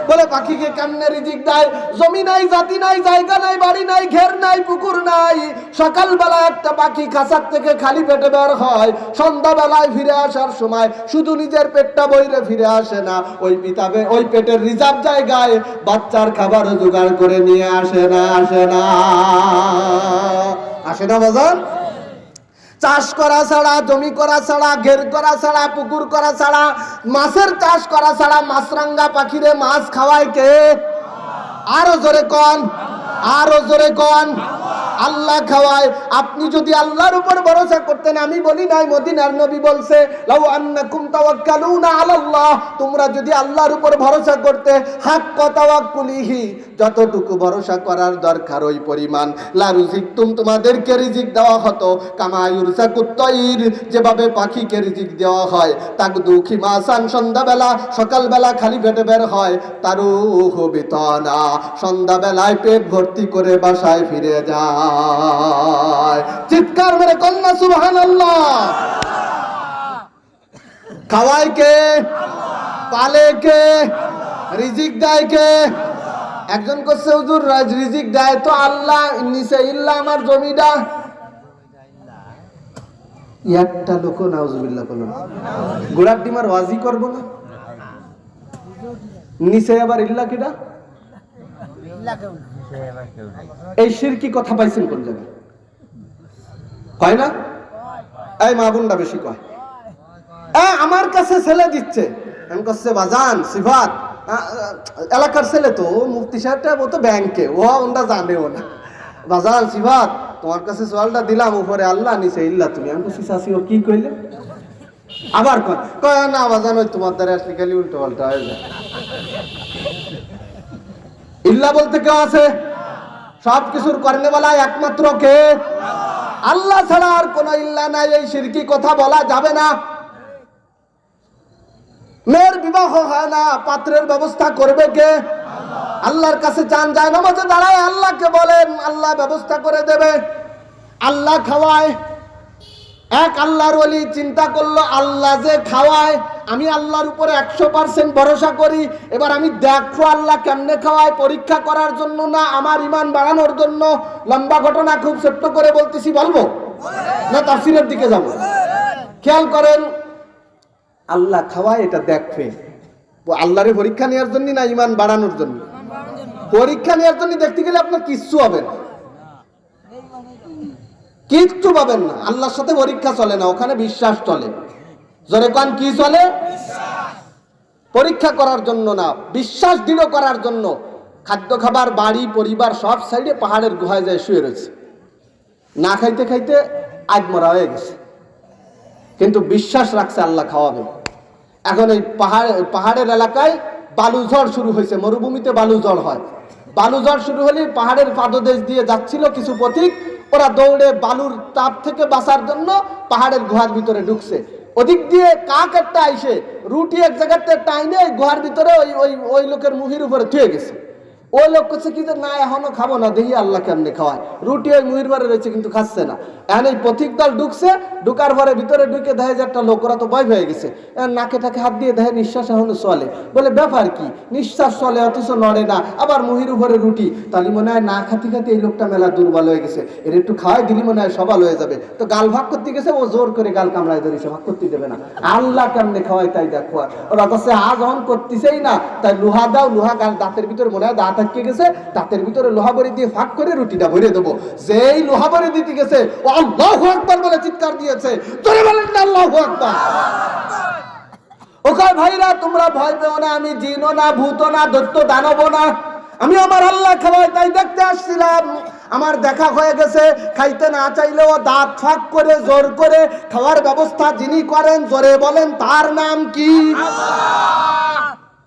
Speaker 1: বলে পাখিকে কেমনে রিজিক দেয়? জমি নাই, জাতি নাই, জায়গা নাই, বাড়ি নাই, ঘের নাই, পুকুর নাই। সকালবেলা একটা পাখি খাঁচার থেকে খালি পেটে বের হয়, সন্ধ্যাবেলায় ফিরে আসার সময় শুধু নিজের পেটটা বইরে ফিরে আসে না, ওই পেটের রিজার্ভ জায়গায় বাচ্চার খাবারও জোগাড় করে নিয়ে আসে না। আসে না বাজার? চাষ করা ছাড়া, জমি করা ছাড়া, ঘের করা ছাড়া, পুকুর করা ছাড়া, মাছের চাষ করা ছাড়া মাছরাঙ্গা পাখিরে মাছ খাওয়ায় কে? আরো জোরে কন, আরো জোরে কন। আল্লাহ খাওয়ায়। আপনি যদি আল্লাহর উপর ভরসা করতেন, আমি বলি নাই, মদিনার নবী বলছে, লাউ আন্নাকুম তাওয়াক্কালুনা আলাল্লাহ, তোমরা যদি আল্লাহর উপর ভরসা করতে, হাক্কা তাওয়াক্কুলিহি, যতটুকু ভরসা করার দরকার ওই পরিমাণ, লারুজিকতুম, তোমাদেরকে রিজিক দেওয়া হতো, কামা ইউরজাকুত তাইর, যেভাবে পাখিকে রিজিক দেওয়া হয়, তাকদু খিমাসান, সন্ধ্যাবেলা সকালবেলা খালি পেটে বের হয়, তারুহু বিতানা, সন্ধ্যাবেলায় পেট ভর্তি করে বাসায় ফিরে যায়। চিৎকার মেরে কন্যা সুবহানাল্লাহ। খাওয়ায় কে? পালে কে? রিজিক দেয় কে? একজন করছে হুজুর রিজিক দেয় তো আল্লাহ, নিচে ইল্লা আমার জমিটা। একটা লোক নাউজুবিল্লাহ বলো না, গোড়ার ডিমার ওয়াজি করবো না, নিচে আবার ইল্লা কিটা? এই শিরকি কথা পাইছেন কোন জায়গায়? কয় না? এই মা বোনটা বেশি কয়। আমার কাছে ছেলে দিচ্ছে, আমি করছে বাজান সিফাত এলাকার ছেলে তো মুফতি সাহেবটা, ও তো ব্যাংকে, ও ওটা জানেও না। বাজান সিফাত তোমার কাছে সোয়ালটা দিলাম, উপরে আল্লাহ নিচে ইল্লা তুমি। আমি বলছি চাষি ও কি কইলে? আবার কয় না বাজান ওই তোমার দ্বারা আসলে খালি উল্টো পাল্টা হয়ে যায়। ইল্লা বলতে কেউ আছে? সবকিছুর কর্নেওয়ালা একমাত্র কে? আল্লাহ ছাড়া আর কোন ইল্লা নাই। এই শিরকি কথা বলা যাবে না। মেয়ের বিবাহ হয় না, পাত্রের ব্যবস্থা করবে কে? আল্লাহর কাছে চান, যায় নামাজে দাঁড়ায় আল্লাহকে বলেন, আল্লাহ ব্যবস্থা করে দেবে। আল্লাহ খাওয়ায়। এক আল্লাহর ওলি চিন্তা করলো আল্লাহ যে খাওয়ায়, আমি আল্লাহর উপরে 100% ভরসা করি, এবার আমি দেখবো আল্লাহ কেমনে খাওয়ায়, পরীক্ষা করার জন্য না আমার ইমান বাড়ানোর জন্য। লম্বা ঘটনা, খুব ছোট্ট করে বলতেছি, বলবো না তাফসীরের দিকে যাব? খেয়াল করেন, আল্লাহ খাওয়ায় এটা দেখবে, আল্লাহরে পরীক্ষা নেওয়ার জন্য না ইমান বাড়ানোর জন্য? পরীক্ষা নেওয়ার জন্য দেখতে গেলে আপনার কিচ্ছু হবে না, কিচ্ছু পাবেন না। আল্লাহর সাথে পরীক্ষা চলে না, ওখানে বিশ্বাস চলে। জোরে কোন কি চলে? পরীক্ষা করার জন্য না, বিশ্বাস দৃঢ় করার জন্য। খাদ্য খাবার, বাড়ি, পরিবার সব সাইডে পাহাড়ের গুহায় যায় শুয়ে রয়েছে, না খাইতে খাইতে আধমরা হয়ে গেছে, কিন্তু বিশ্বাস রাখছে আল্লাহ খাওয়াবে। এখন এই পাহাড়ের এলাকায় বালুঝড় শুরু হয়েছে, মরুভূমিতে বালুঝড় হয়। বালুঝড় শুরু হলে পাহাড়ের পাদদেশ দিয়ে যাচ্ছিল কিছু পথিক, ওরা দৌড়ে বালুর তাপ থেকে বাঁচার জন্য পাহাড়ের গুহার ভিতরে ঢুকছে। ওদিক দিয়ে কাক একটা আইসে রুটি এক জায়গাতে টাইনে গুহার ভিতরে ওই লোকের মুহির উপরে থুয়ে গেছে। ওই লোক করছে কি যে না এখনো খাবো না, দেখি আল্লাহ কেমনে খাওয়ায়। রুটি ওই মুহির বারে রয়েছে কিন্তু খাচ্ছে না। এখন এই পথিক দল ঢুকছে, ঢুকার পরে ভিতরে ঢুকে দেখে যে একটা লোক, ওরা তো ভয় হয়ে গেছে, নাকে টাকে হাত দিয়ে দেখে নিঃশ্বাস এখনো চলে। বলে ব্যাপার কি, নিঃশ্বাস চলে অথচ নড়ে না, আবার মুহির উপরে রুটি, তাহলে মনে হয় না খাতে খাতে এই লোকটা মেলা দুর্বল হয়ে গেছে, এর একটু খাওয়াই দিলি মনে হয় সবাল হয়ে যাবে। তো গাল ভাগ করতে গেছে, ও জোর করে গাল কামড়ায় ধরেছে, ভাগ করতে দেবে না। আল্লাহ কেমনে খাওয়ায় তাই দেখো। ওরা কাছে আজ অন করতেছেই না, তাই লোহা দাও, লোহা গাল দাঁতের ভিতরে মনে হয় দাঁত আটকে গেছে, দাঁতের ভিতরে লোহা বড়ি দিয়ে ফাঁক করে রুটিটা ভরে দেবো। যেই লোহা বড়ি দিতে গেছে, ও আল্লাহু আকবার বলে চিৎকার দিয়েছে। জোরে বলেন না আল্লাহু আকবার। ওকে ভাইরা, তোমরা ভয় পেও না, আমি জিনও না, ভূতও না, দৈত্য দানবও না, আমি আমার আল্লাহ খাওয়াই তাই দেখতে আসছিলাম। আমার দেখা হয়ে গেছে, খাইতে না চাইলেও দাঁত ফাঁক করে জোর করে খাওয়ার ব্যবস্থা যিনি করেন, জোরে বলেন তার নাম কি?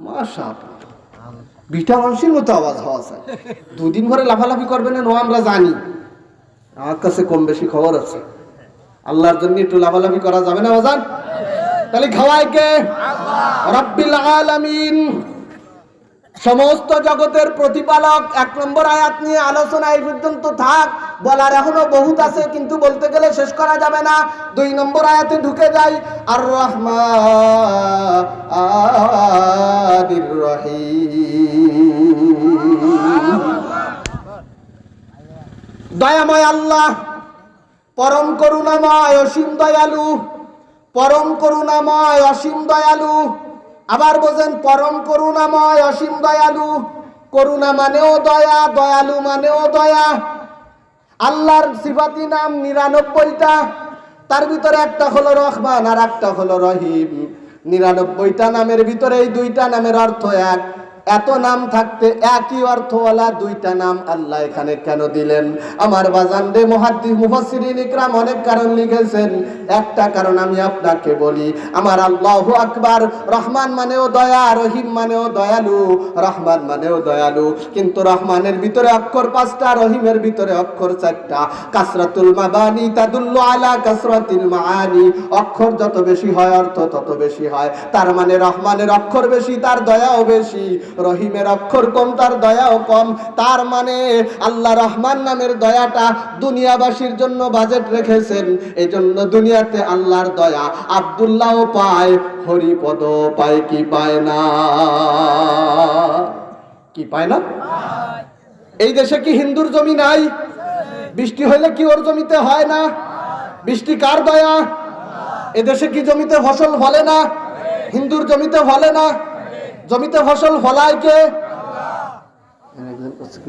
Speaker 1: মাশাআল্লাহ, বিটা মানুষের মতো আওয়াজ হওয়া যায়। দুদিন ভরে লাফালাফি করবেন না, আমরা জানি, আমার কাছে কম বেশি খবর আছে। আল্লাহর জন্য একটু লাফালাফি করা যাবে না বাজান? তাহলে খাওয়ায় কে? রব্বিল আলামিন, সমস্ত জগতের প্রতিপালক। 1 নম্বর আয়াত নিয়ে আলোচনা এই পর্যন্ত থাক, বলার এখনো বহুত আছে, কিন্তু বলতে গেলে শেষ করা যাবে না। 2 নম্বর আয়াতে ঢুকে যাই, আর রহমানির রহিম, দয়াময় আল্লাহ, পরম করুণাময় অসীম দয়ালু, পরম করুণাময় অসীম দয়ালু। আবার বোঝেন, পরম করুণাময় অসীম দয়ালু। করুণা মানেও দয়া, দয়ালু মানেও দয়া। আল্লাহর সিফাতি নাম 99টা, তার ভিতরে একটা হলো রহমান আর একটা হলো রহিম। 99টা নামের ভিতরে এই 2টা নামের অর্থ এক। এত নাম থাকতে একই অর্থওয়ালা 2টা নাম আল্লাহ এখানে কেন দিলেন? আমার বাজান রে, মুহাদ্দিস মুফাসসিরিন ইকরাম অনেক কারণ লিখেছেন, একটা কারণ আমি আপনাকে বলি। আমার আল্লাহু আকবার, রহমান মানেও দয়া, রহিম মানেও দয়ালু। রহমান মানেও দয়ালু, কিন্তু রহমানের ভিতরে অক্ষর 5টা, রহিমের ভিতরে অক্ষর 4টা। কাসরাতুল মাবানি তাদুল্লু আলা কাসরাতিল মাআনি, অক্ষর যত বেশি হয় অর্থ তত বেশি হয়। তার মানে রহমানের অক্ষর বেশি, তার দয়াও বেশি। রহিমের অক্ষর কম, তার দয়াও কম। তার মানে আল্লাহ রহমান নামের দয়াটা দুনিয়াবাসীর জন্য বাজেট রেখেছেন। এজন্য দুনিয়াতে আল্লাহর দয়া আব্দুল্লাহও পায়, হরিপদও পায়, কি পায় না? কি পায় না? এই দেশে কি হিন্দুর জমি নাই? বৃষ্টি হইলে কি ওর জমিতে হয় না? বৃষ্টি কার দয়া? এদেশে কি জমিতে ফসল ফলে না? হিন্দুর জমিতে ফলে না? জমিতে ফসল ফলায় কে?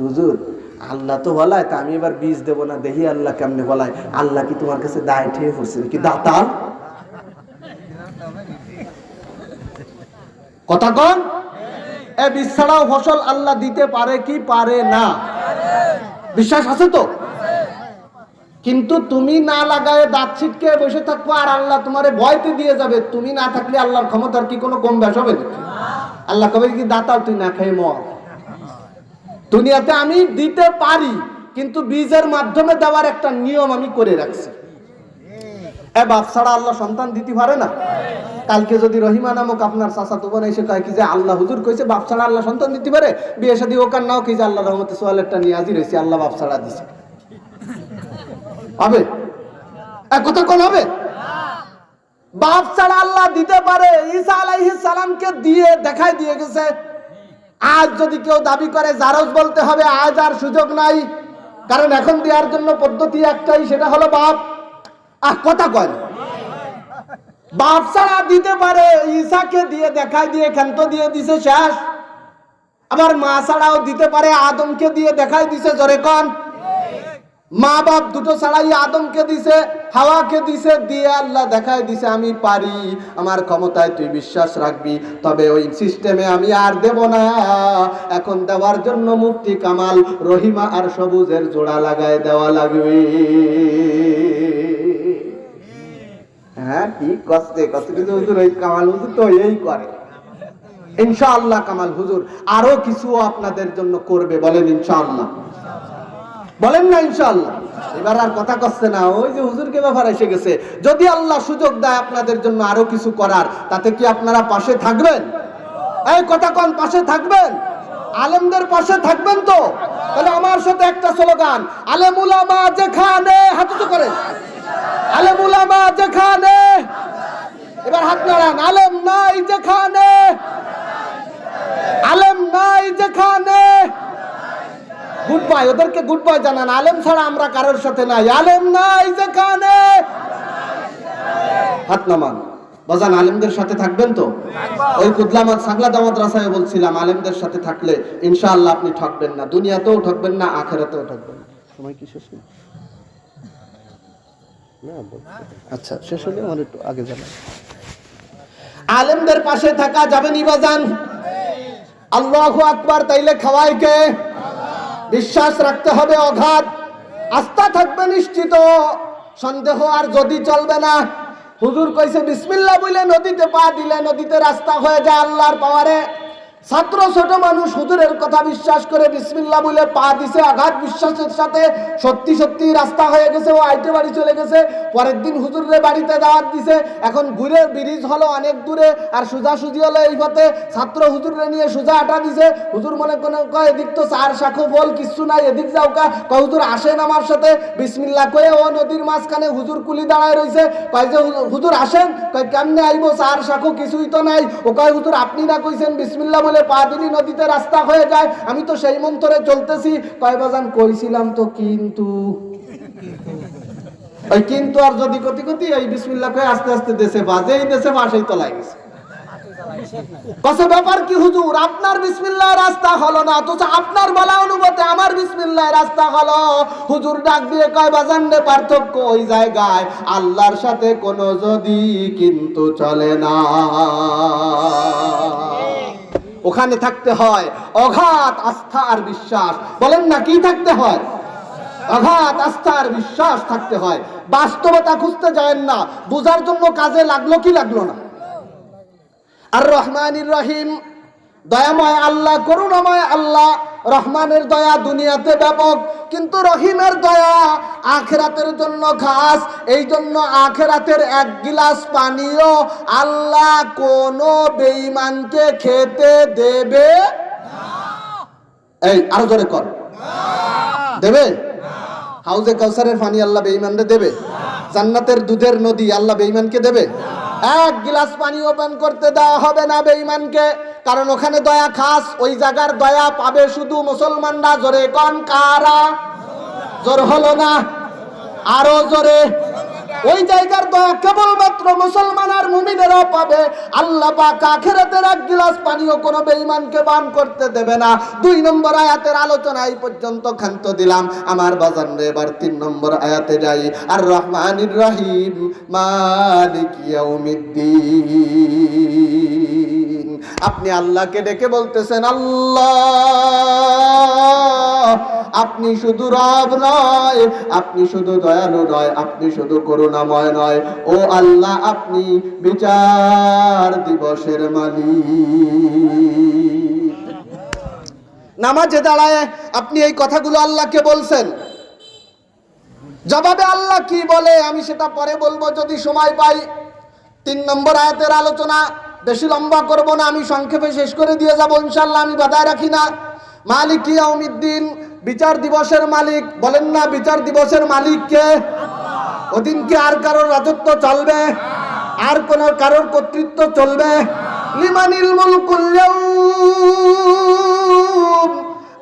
Speaker 1: হুজুর আল্লাহ তো বলায়, তা আমি এবার বীজ দেবো না, দেখি আল্লাহ কেমনে বলায়। আল্লাহ কি তোমার কাছে দায় ঠেয়ে পড়ছে কি দাতাল? কথা কোন? এ বীজ ছাড়াও ফসল আল্লাহ দিতে পারে কি পারে না? বিশ্বাস আছে তো? কিন্তু তুমি না লাগায় দাঁত ছিটকে বসে থাকবো আর আল্লাহ তোমারে ভয়তে দিয়ে যাবে। তুমি না থাকলে আল্লাহর ক্ষমতার কি কোনো কম বেশ হবে নাকি? আল্লাহ কবে কি দাতাল তুই না খেয়ে মর। দুনিয়াতে আমি দিতে পারি, কিন্তু বীজের মাধ্যমে দেওয়ার একটা নিয়ম আমি করে রাখছি। এ বাপ ছাড়া আল্লাহ সন্তান দিতে পারে না? কালকে যদি রহিমা নামক আপনার চাচাতো বোন এসে কয় কি যে আল্লাহ হুজুর কইছে বাপ ছাড়া আল্লাহ সন্তান দিতে পারে, বিয়ে শাদী হোক আর নাও কি যে আল্লাহ রহমতে সোয়ালেরটা নিয়ে হাজির হয়েছে, আল্লাহ বাপ ছাড়া দিছে, হবে? কথা কোন হবে? বাপ ছাড়া আল্লাহ দিতে পারে। ঈসা আলাইহিস সালামকে দিয়ে দেখাই দিয়ে গেছে। আজ যদি কেউ দাবি করে জারজ বলতে হবে, আজ আর সুযোগ নাই, কারণ এখন দেওয়ার জন্য পদ্ধতি একটাই, সেটা হলো বাপ। কথা কয় বাপ ছাড়া দিতে পারে। ঈসাকে দিয়ে দেখাই দিয়ে ক্ষান্ত দিয়ে দিছে, শেষ। আবার মা ছাড়াও দিতে পারে, আদমকে দিয়ে দেখাই দিছে, জোরে কোন? মা বাপ দুটো ছাড়াই আদমকে দিছে, হাওয়াকে দিছে, দিয়ে আল্লাহ দেখাই দিছে আমি পারি, আমার ক্ষমতায় তুই বিশ্বাস রাখবি, তবে ওই সিস্টেমে আমি আর দেব না। এখন দেওয়ার জন্য মুফতি কামাল, রহিমা আর সবুজের জোড়া লাগায় দেওয়া লাগবে। হ্যাঁ ঠিক কষ্টে কষ্ট, কিন্তু হুজুর ওই কামাল হুজুর তো এই করে। ইনশাআল্লাহ কামাল হুজুর আরো কিছু আপনাদের জন্য করবে, বলেন ইনশাআল্লাহ, বলেন না ইনশাআল্লাহ। এবার আর কথা কচ্ছে না, ওই যে হুজুরকে ব্যাপার এসে গেছে। যদি আল্লাহ সুযোগ দেয় আপনাদের জন্য আরো কিছু করার, তাতে কি আপনারা পাশে থাকবেন? এই কথা কোন, পাশে থাকবেন? আলেমদের পাশে থাকবেন তো? তাহলে আমার সাথে একটা স্লোগান, আলেম উলামা যেখানে, হাত উঁচু করেন, আলেম উলামা যেখানে, এবার হাত নাড়ান, আলেম নাই যেখানে, আলেম নাই যেখানে। গুড বাই, ওদেরকে গুড বাই জানান, আলেম ছাড়া আমরা কারোর সাথে নাই, আলেম নাই যেখানে। হাত নামান, বাজান আলেমদের সাথে থাকবেন তো? ওই কুদলামাত সাগলাদা মাদ্রাসায় বলছিলাম, আলেমদের সাথে থাকলে ইনশাআল্লাহ আপনি ঠকবেন না, দুনিয়াতেও ঠকবেন না, আখিরাতেও ঠকবেন না। সময় কি শেষ? আচ্ছা শেষ হলে আমার একটু আগে জানান। আলেমদের পাশে থাকা যাবে নি বাজান? আল্লাহু আকবার। তাইলে খাওয়াই কে? বিশ্বাস রাখতে হবে অগাধ, আস্থা থাকবে নিশ্চিত, সন্দেহ আর যদি চলবে না। হুজুর কইছে বিসমিল্লাহ বলে নদীতে পা দিলে নদীতে রাস্তা হয়ে যায় আল্লাহর পাওয়ারে। ছাত্র ছোট মানুষ হুজুরের কথা বিশ্বাস করে বিসমিল্লাহ বলে পা দিছে, আঘাত বিশ্বাসের সাথে সত্যি সত্যি রাস্তা হয়ে গেছে, ও আইটে বাড়ি চলে গেছে। পরের দিন হুজুরের বাড়িতে দাওয়াত দিছে, এখন ঘুরে ব্রিজ হলো অনেক দূরে আর সোজাসুজি হলো এই পথে, ছাত্র হুজুরে নিয়ে সোজা আটা দিছে। হুজুর মনে কয় এদিক তো চার শাখো বল কিচ্ছু নাই, এদিক যাও কা। কয় হুজুর আসেন আমার সাথে, বিসমিল্লাহ কয়ে ও নদীর মাঝখানে হুজুর কুলি দাঁড়ায় রয়েছে। কয় যে হুজুর আসেন, কয় কেমনে আইবো, চার শাখো কিছুই তো নাই। ও কয় হুজুর আপনি না কইছেন বিসমিল্লাহ বলে পা দিলি নদীতে রাস্তা হয়ে যায়, আমি তো সেই মন্ত্রে চলতেছি। কয় বাজান কইছিলাম তো, কিন্তু ওই কিন্তু আর যদি কতি কতি এই বিসমিল্লাহ কয়ে আস্তে আস্তে দেশে বাজে, এই দেশে বাসেই তো লাগছে। কসে ব্যাপার কি হুজুর, আপনার বিসমিল্লাহ রাস্তা হলো না, অথচ আপনার বলা অনুমতে আমার বিসমিল্লাহ রাস্তা হলো। হুজুর ডাক দিয়ে কয় বাজান রে, পার্থক্য ওই জায়গায়, আল্লাহর সাথে কোনো যদি কিন্তু চলে না। ওখানে থাকতে হয় অগাধ আস্থা আর বিশ্বাস। বলেন না কি থাকতে হয়? অগাধ আস্থা আর বিশ্বাস থাকতে হয়। বাস্তবতা খুঁজতে যায়েন না, বোঝার জন্য কাজে লাগলো কি লাগলো না। আর রহমানির রহিম, দয়াময় আল্লাহ, করুণাময় আল্লাহ। রহমানের দয়া দুনিয়াতে ব্যাপক, কিন্তু রহিমের দয়া আখিরাতের জন্য খাস। এই জন্য আখিরাতের এক গিলাস পানিও আল্লাহ কোনো বেঈমানকে খেতে দেবে না। এই আরো জোরে কর, দেবে? হাউজে কাউসারের পানি আল্লাহ বেঈমানকে দেবে? জান্নাতের দুধের নদী আল্লাহ বেঈমানকে দেবে? এক গিলাস পানি ওপেন করতে দেওয়া হবে না বেঈমানকে, কারণ ওখানে দয়া খাস। ওই জায়গার দয়া পাবে শুধু মুসলমানরা। জোরে কোন কারা? জোর হলো না, আরো জোরে। ওই জায়গার দয়া কেবলমাত্র মুসলমান আর মুমিনেরা পাবে। আল্লাহ পাক আখিরাতের এক গিলাস পানিও কোনো বেঈমানকে পান করতে দেবে না। 2 নম্বর আয়াতের আলোচনা এই পর্যন্ত ক্ষান্ত দিলাম। আমার বাজান রে, এবার 3 নম্বর আয়াতে যাই। আর রহমানির রহিম মালিক ইয়াউমিদ্দিন। আপনি আল্লাহকে ডেকে বলতেছেন, আল্লাহ আপনি শুধু রব নয়, আপনি শুধু দয়ালু নয়, আপনি শুধু করুণাময় নয়, ও আল্লাহ আপনি বিচার দিবসের মালিক। নামাজে দাঁড়ায় আপনি এই কথাগুলো আল্লাহকে বলছেন। জবাবে আল্লাহ কি বলে আমি সেটা পরে বলবো যদি সময় পাই। 3 নম্বর আয়াতের আলোচনা বেশি লম্বা করব না, আমি সংক্ষেপে শেষ করে দিয়ে যাব ইনশাআল্লাহ, আমি বাধা রাখি না। মালিক ইয়াউমিদ্দিন, বিচার দিবসের মালিক। বলেন না, বিচার দিবসের মালিক কে? ওদিন কি আর কারোর রাজত্ব চলবে? আর কোন কারোর কর্তৃত্ব চলবে? লিমানিল মুলকুল ইয়াউম।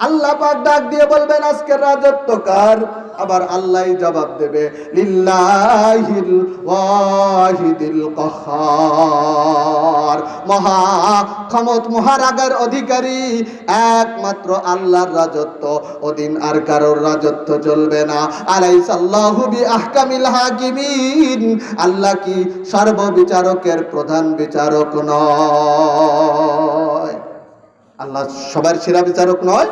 Speaker 1: আল্লাহ পাক ডাক দিয়ে বলবেন আজকের রাজত্ব কার? আবার আল্লাহই জবাব দেবে, লিল্লাহিল ওয়াহিদিল কাহ্হার। মহা ক্ষমত মহারাগের অধিকারী একমাত্র আল্লাহর রাজত্ব। ওদিন আর কারোর রাজত্ব চলবে না। আলাইসাল্লাহু বিআহকামিল হাকিমিন। আল্লাহ কি সর্ববিচারকের প্রধান বিচারক নয়? আল্লাহ সবার সেরা বিচারক নয়?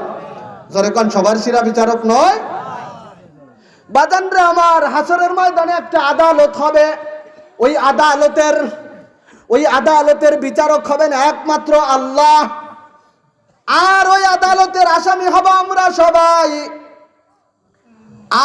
Speaker 1: জোরে কোন সবার সেরা বিচারক নয়? বাজানরে আমার, হাসরের ময়দানে একটা আদালত হবে। ওই আদালতের বিচারক হবেন একমাত্র আল্লাহ। আর ওই আদালতের আসামি হব আমরা সবাই।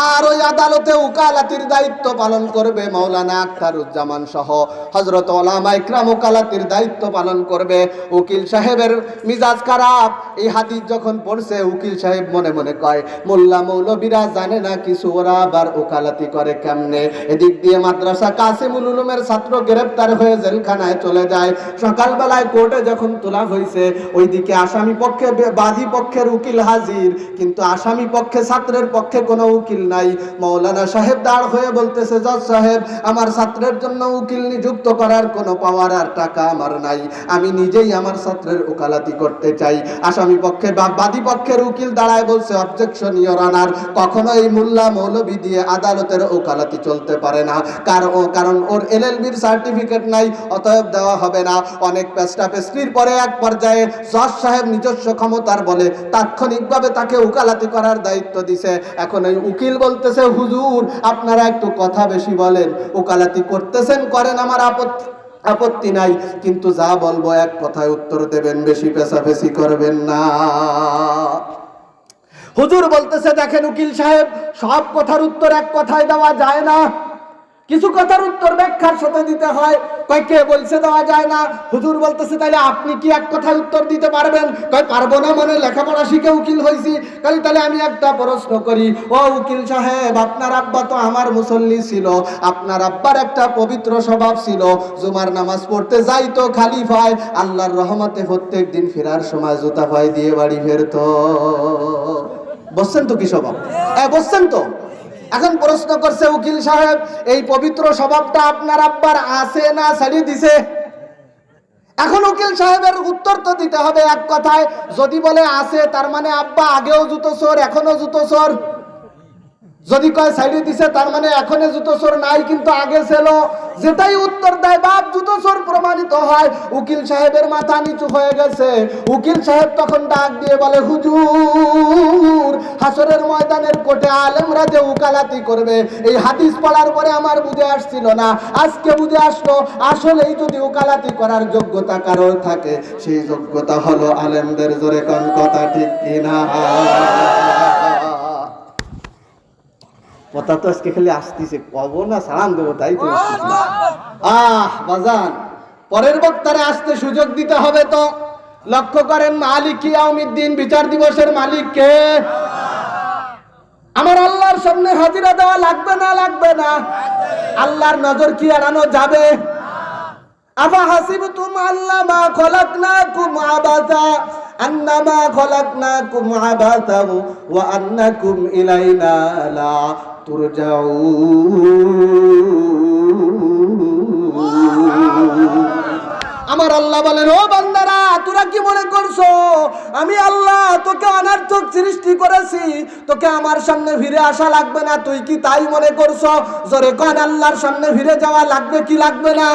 Speaker 1: আর ওই আদালতে উকালাতির দায়িত্ব পালন করবে মাওলানা আখতারুজ্জামান সহ হযরত উলামা ইকরাম উকালাতির দায়িত্ব পালন করবে। উকিল সাহেবের মিজাজ খারাপ। এই হাদিস যখন পড়ছে উকিল সাহেব মনে মনে কয়, মোল্লা মৌলবীরা জানে না কিছু, ওরা আবার উকালাতি করে কেমনে। এদিক দিয়ে মাদ্রাসা কাসিমুল উলুমের ছাত্র গ্রেফতার হয়ে জেলখানায় চলে যায়। সকালবেলায় কোর্টে যখন তোলা হয়েছে, ওইদিকে আসামি পক্ষে বাদী পক্ষের উকিল হাজির, কিন্তু আসামি পক্ষে ছাত্রের পক্ষে কোনো উকিল নাই। মাওলানা সাহেব দাঁড় হয়ে বলতেছে, জজ সাহেব আমার ছাত্রের জন্য উকিল নিযুক্ত করার কোনো পাওয়ার আর টাকা আমার নাই, আমি নিজেই আমার ছাত্রের ওকালাতি করতে চাই। আসামি পক্ষে বা বাদী পক্ষের উকিল দাঁড়ায় বলছে, অবজেকশন ইওর অনার, কখনো এই মোল্লা মৌলবী দিয়ে আদালতের ওকালাতি চলতে পারে না। কারণ ওর এলএলবির সার্টিফিকেট নাই, অতএব দেওয়া হবে না। অনেক পেস্টা পেস্ট্রির পরে এক পর্যায়ে জজ সাহেব নিজস্ব ক্ষমতার বলে তাৎক্ষণিকভাবে তাকে ওকালাতি করার দায়িত্ব দিছে। এখন এই উকিল বলতেছে, হুজুর আপনারা একটু কথা বেশি বলেন, ওকালাতি করতেছেন করেন, আমার আপত্তি নাই, কিন্তু যা বলবো এক কথায় উত্তর দেবেন, বেশি পেশাপেশি করবেন না। হুজুর বলতেছে, দেখেন উকিল সাহেব, সব কথার উত্তর এক কথায় দেওয়া যায় না, কিছু কথার উত্তর ব্যাখ্যার সাথে দিতে হয়। কয় কে বলছে দেওয়া যায় না? হুজুর বলতেছে, তাহলে আপনি কি এক কথায় উত্তর দিতে পারবেন? কয় পারবো না, মানে লেখাপড়া শিখে উকিল হয়েছি। তাহলে আমি একটা প্রশ্ন করি, ও উকিল সাহেব, আপনার আব্বা তো আমার মুসল্লি ছিল, আপনার আব্বার একটা পবিত্র স্বভাব ছিল, জুমার নামাজ পড়তে যাইতো খালি পায়, আল্লাহর রহমতে প্রত্যেক দিন ফেরার সময় জুতা পায়ে দিয়ে বাড়ি ফেরতো। বুঝছেন তো কি স্বভাব? বুঝছেন তো? এখন প্রশ্ন করছে উকিল সাহেব, এই পবিত্র স্বভাবটা আপনার আব্বার আছে না ছাড়িয়ে দিছে? এখন উকিল সাহেবের উত্তর তো দিতে হবে এক কথায়। যদি বলে আছে, তার মানে আব্বা আগেও জুতো চোর, এখনো জুতো চোর। যদি কয় ছাড়িয়ে দিছে, তার মানে এখনো জুতো চোর নাই, কিন্তু আগে ছিল। যেটাই উত্তর দেয় বাপ জুতো চোর প্রমাণিত হয়। উকিল সাহেবের মাথা নিচু হয়ে গেছে। উকিল সাহেব তখন ডাক দিয়ে বলে, হুজুর হাসরের ময়দানের কোর্টে আলেমরা যে উকালাতি করবে, এই হাদিস পড়ার পরে আমার বুঝে আসছিল না, আজকে বুঝে আসলো। আসলেই যদি উকালাতি করার যোগ্যতা কারোর থাকে, সেই যোগ্যতা হলো আলেমদের। জোরে কোন কথা ঠিক কিনা? কথা তো আজকে খালি আসতেছে, কব না সালাম দেবো, তাই তো বাজান। পরের বক্তারে আসতে সুযোগ দিতে হবে তো। লক্ষ্য করেন, মালিক ইয়াউমিদ্দিন, বিচার দিবসের মালিক কে? আমার আল্লাহর সামনে হাজিরা দেওয়া লাগবে না? লাগবে না? আল্লাহর নজর কি এড়ানো যাবে? আফা হাসিবতুম আল্লামা খলাকনাকুম আবাসা আন্নামা খলাকনাকুম আবাসা ওয়া আন্নাকুম ইলাইনা লা তুরজাউন। আমার আল্লাহ বলেন, ও বান্দারা, তোরা কি মনে করছো আমি আল্লাহ তোকে অনার্থক সৃষ্টি করেছি, তোকে আমার সামনে ফিরে আসা লাগবে না? তুই কি তাই মনে করছো? জোরে কোন আল্লাহর সামনে ফিরে যাওয়া লাগবে কি লাগবে না?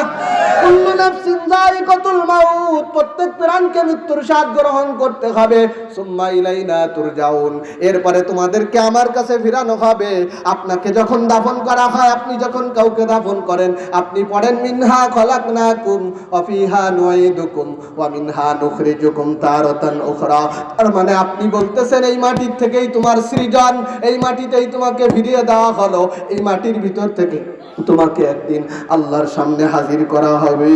Speaker 1: কুল্লু নাফসিন যায়িকাতুল মাউত, প্রত্যেক প্রাণকে মৃত্যুর স্বাদ গ্রহণ করতে হবে। সুম্মা ইলাইনা তুরজাউন, এরপরে তোমাদেরকে আমার কাছে ফিরানো হবে। আপনাকে যখন দাফন করা হয়, আপনি যখন কাউকে দাফন করেন, আপনি পড়েন মিনহা খলাকনাকুম ওয়া ফিহা নুঈদুকুম ওয়া মিনহা নুখরিজুকুম তারাতান উখরা। তার মানে আপনি বলতেছেন এই মাটির থেকেই তোমার সৃজন, এই মাটিতেই তোমাকে ফিরিয়ে দেওয়া হলো, এই মাটির ভিতর থেকে তোমাকে একদিন আল্লাহর সামনে হাজির করা হবে।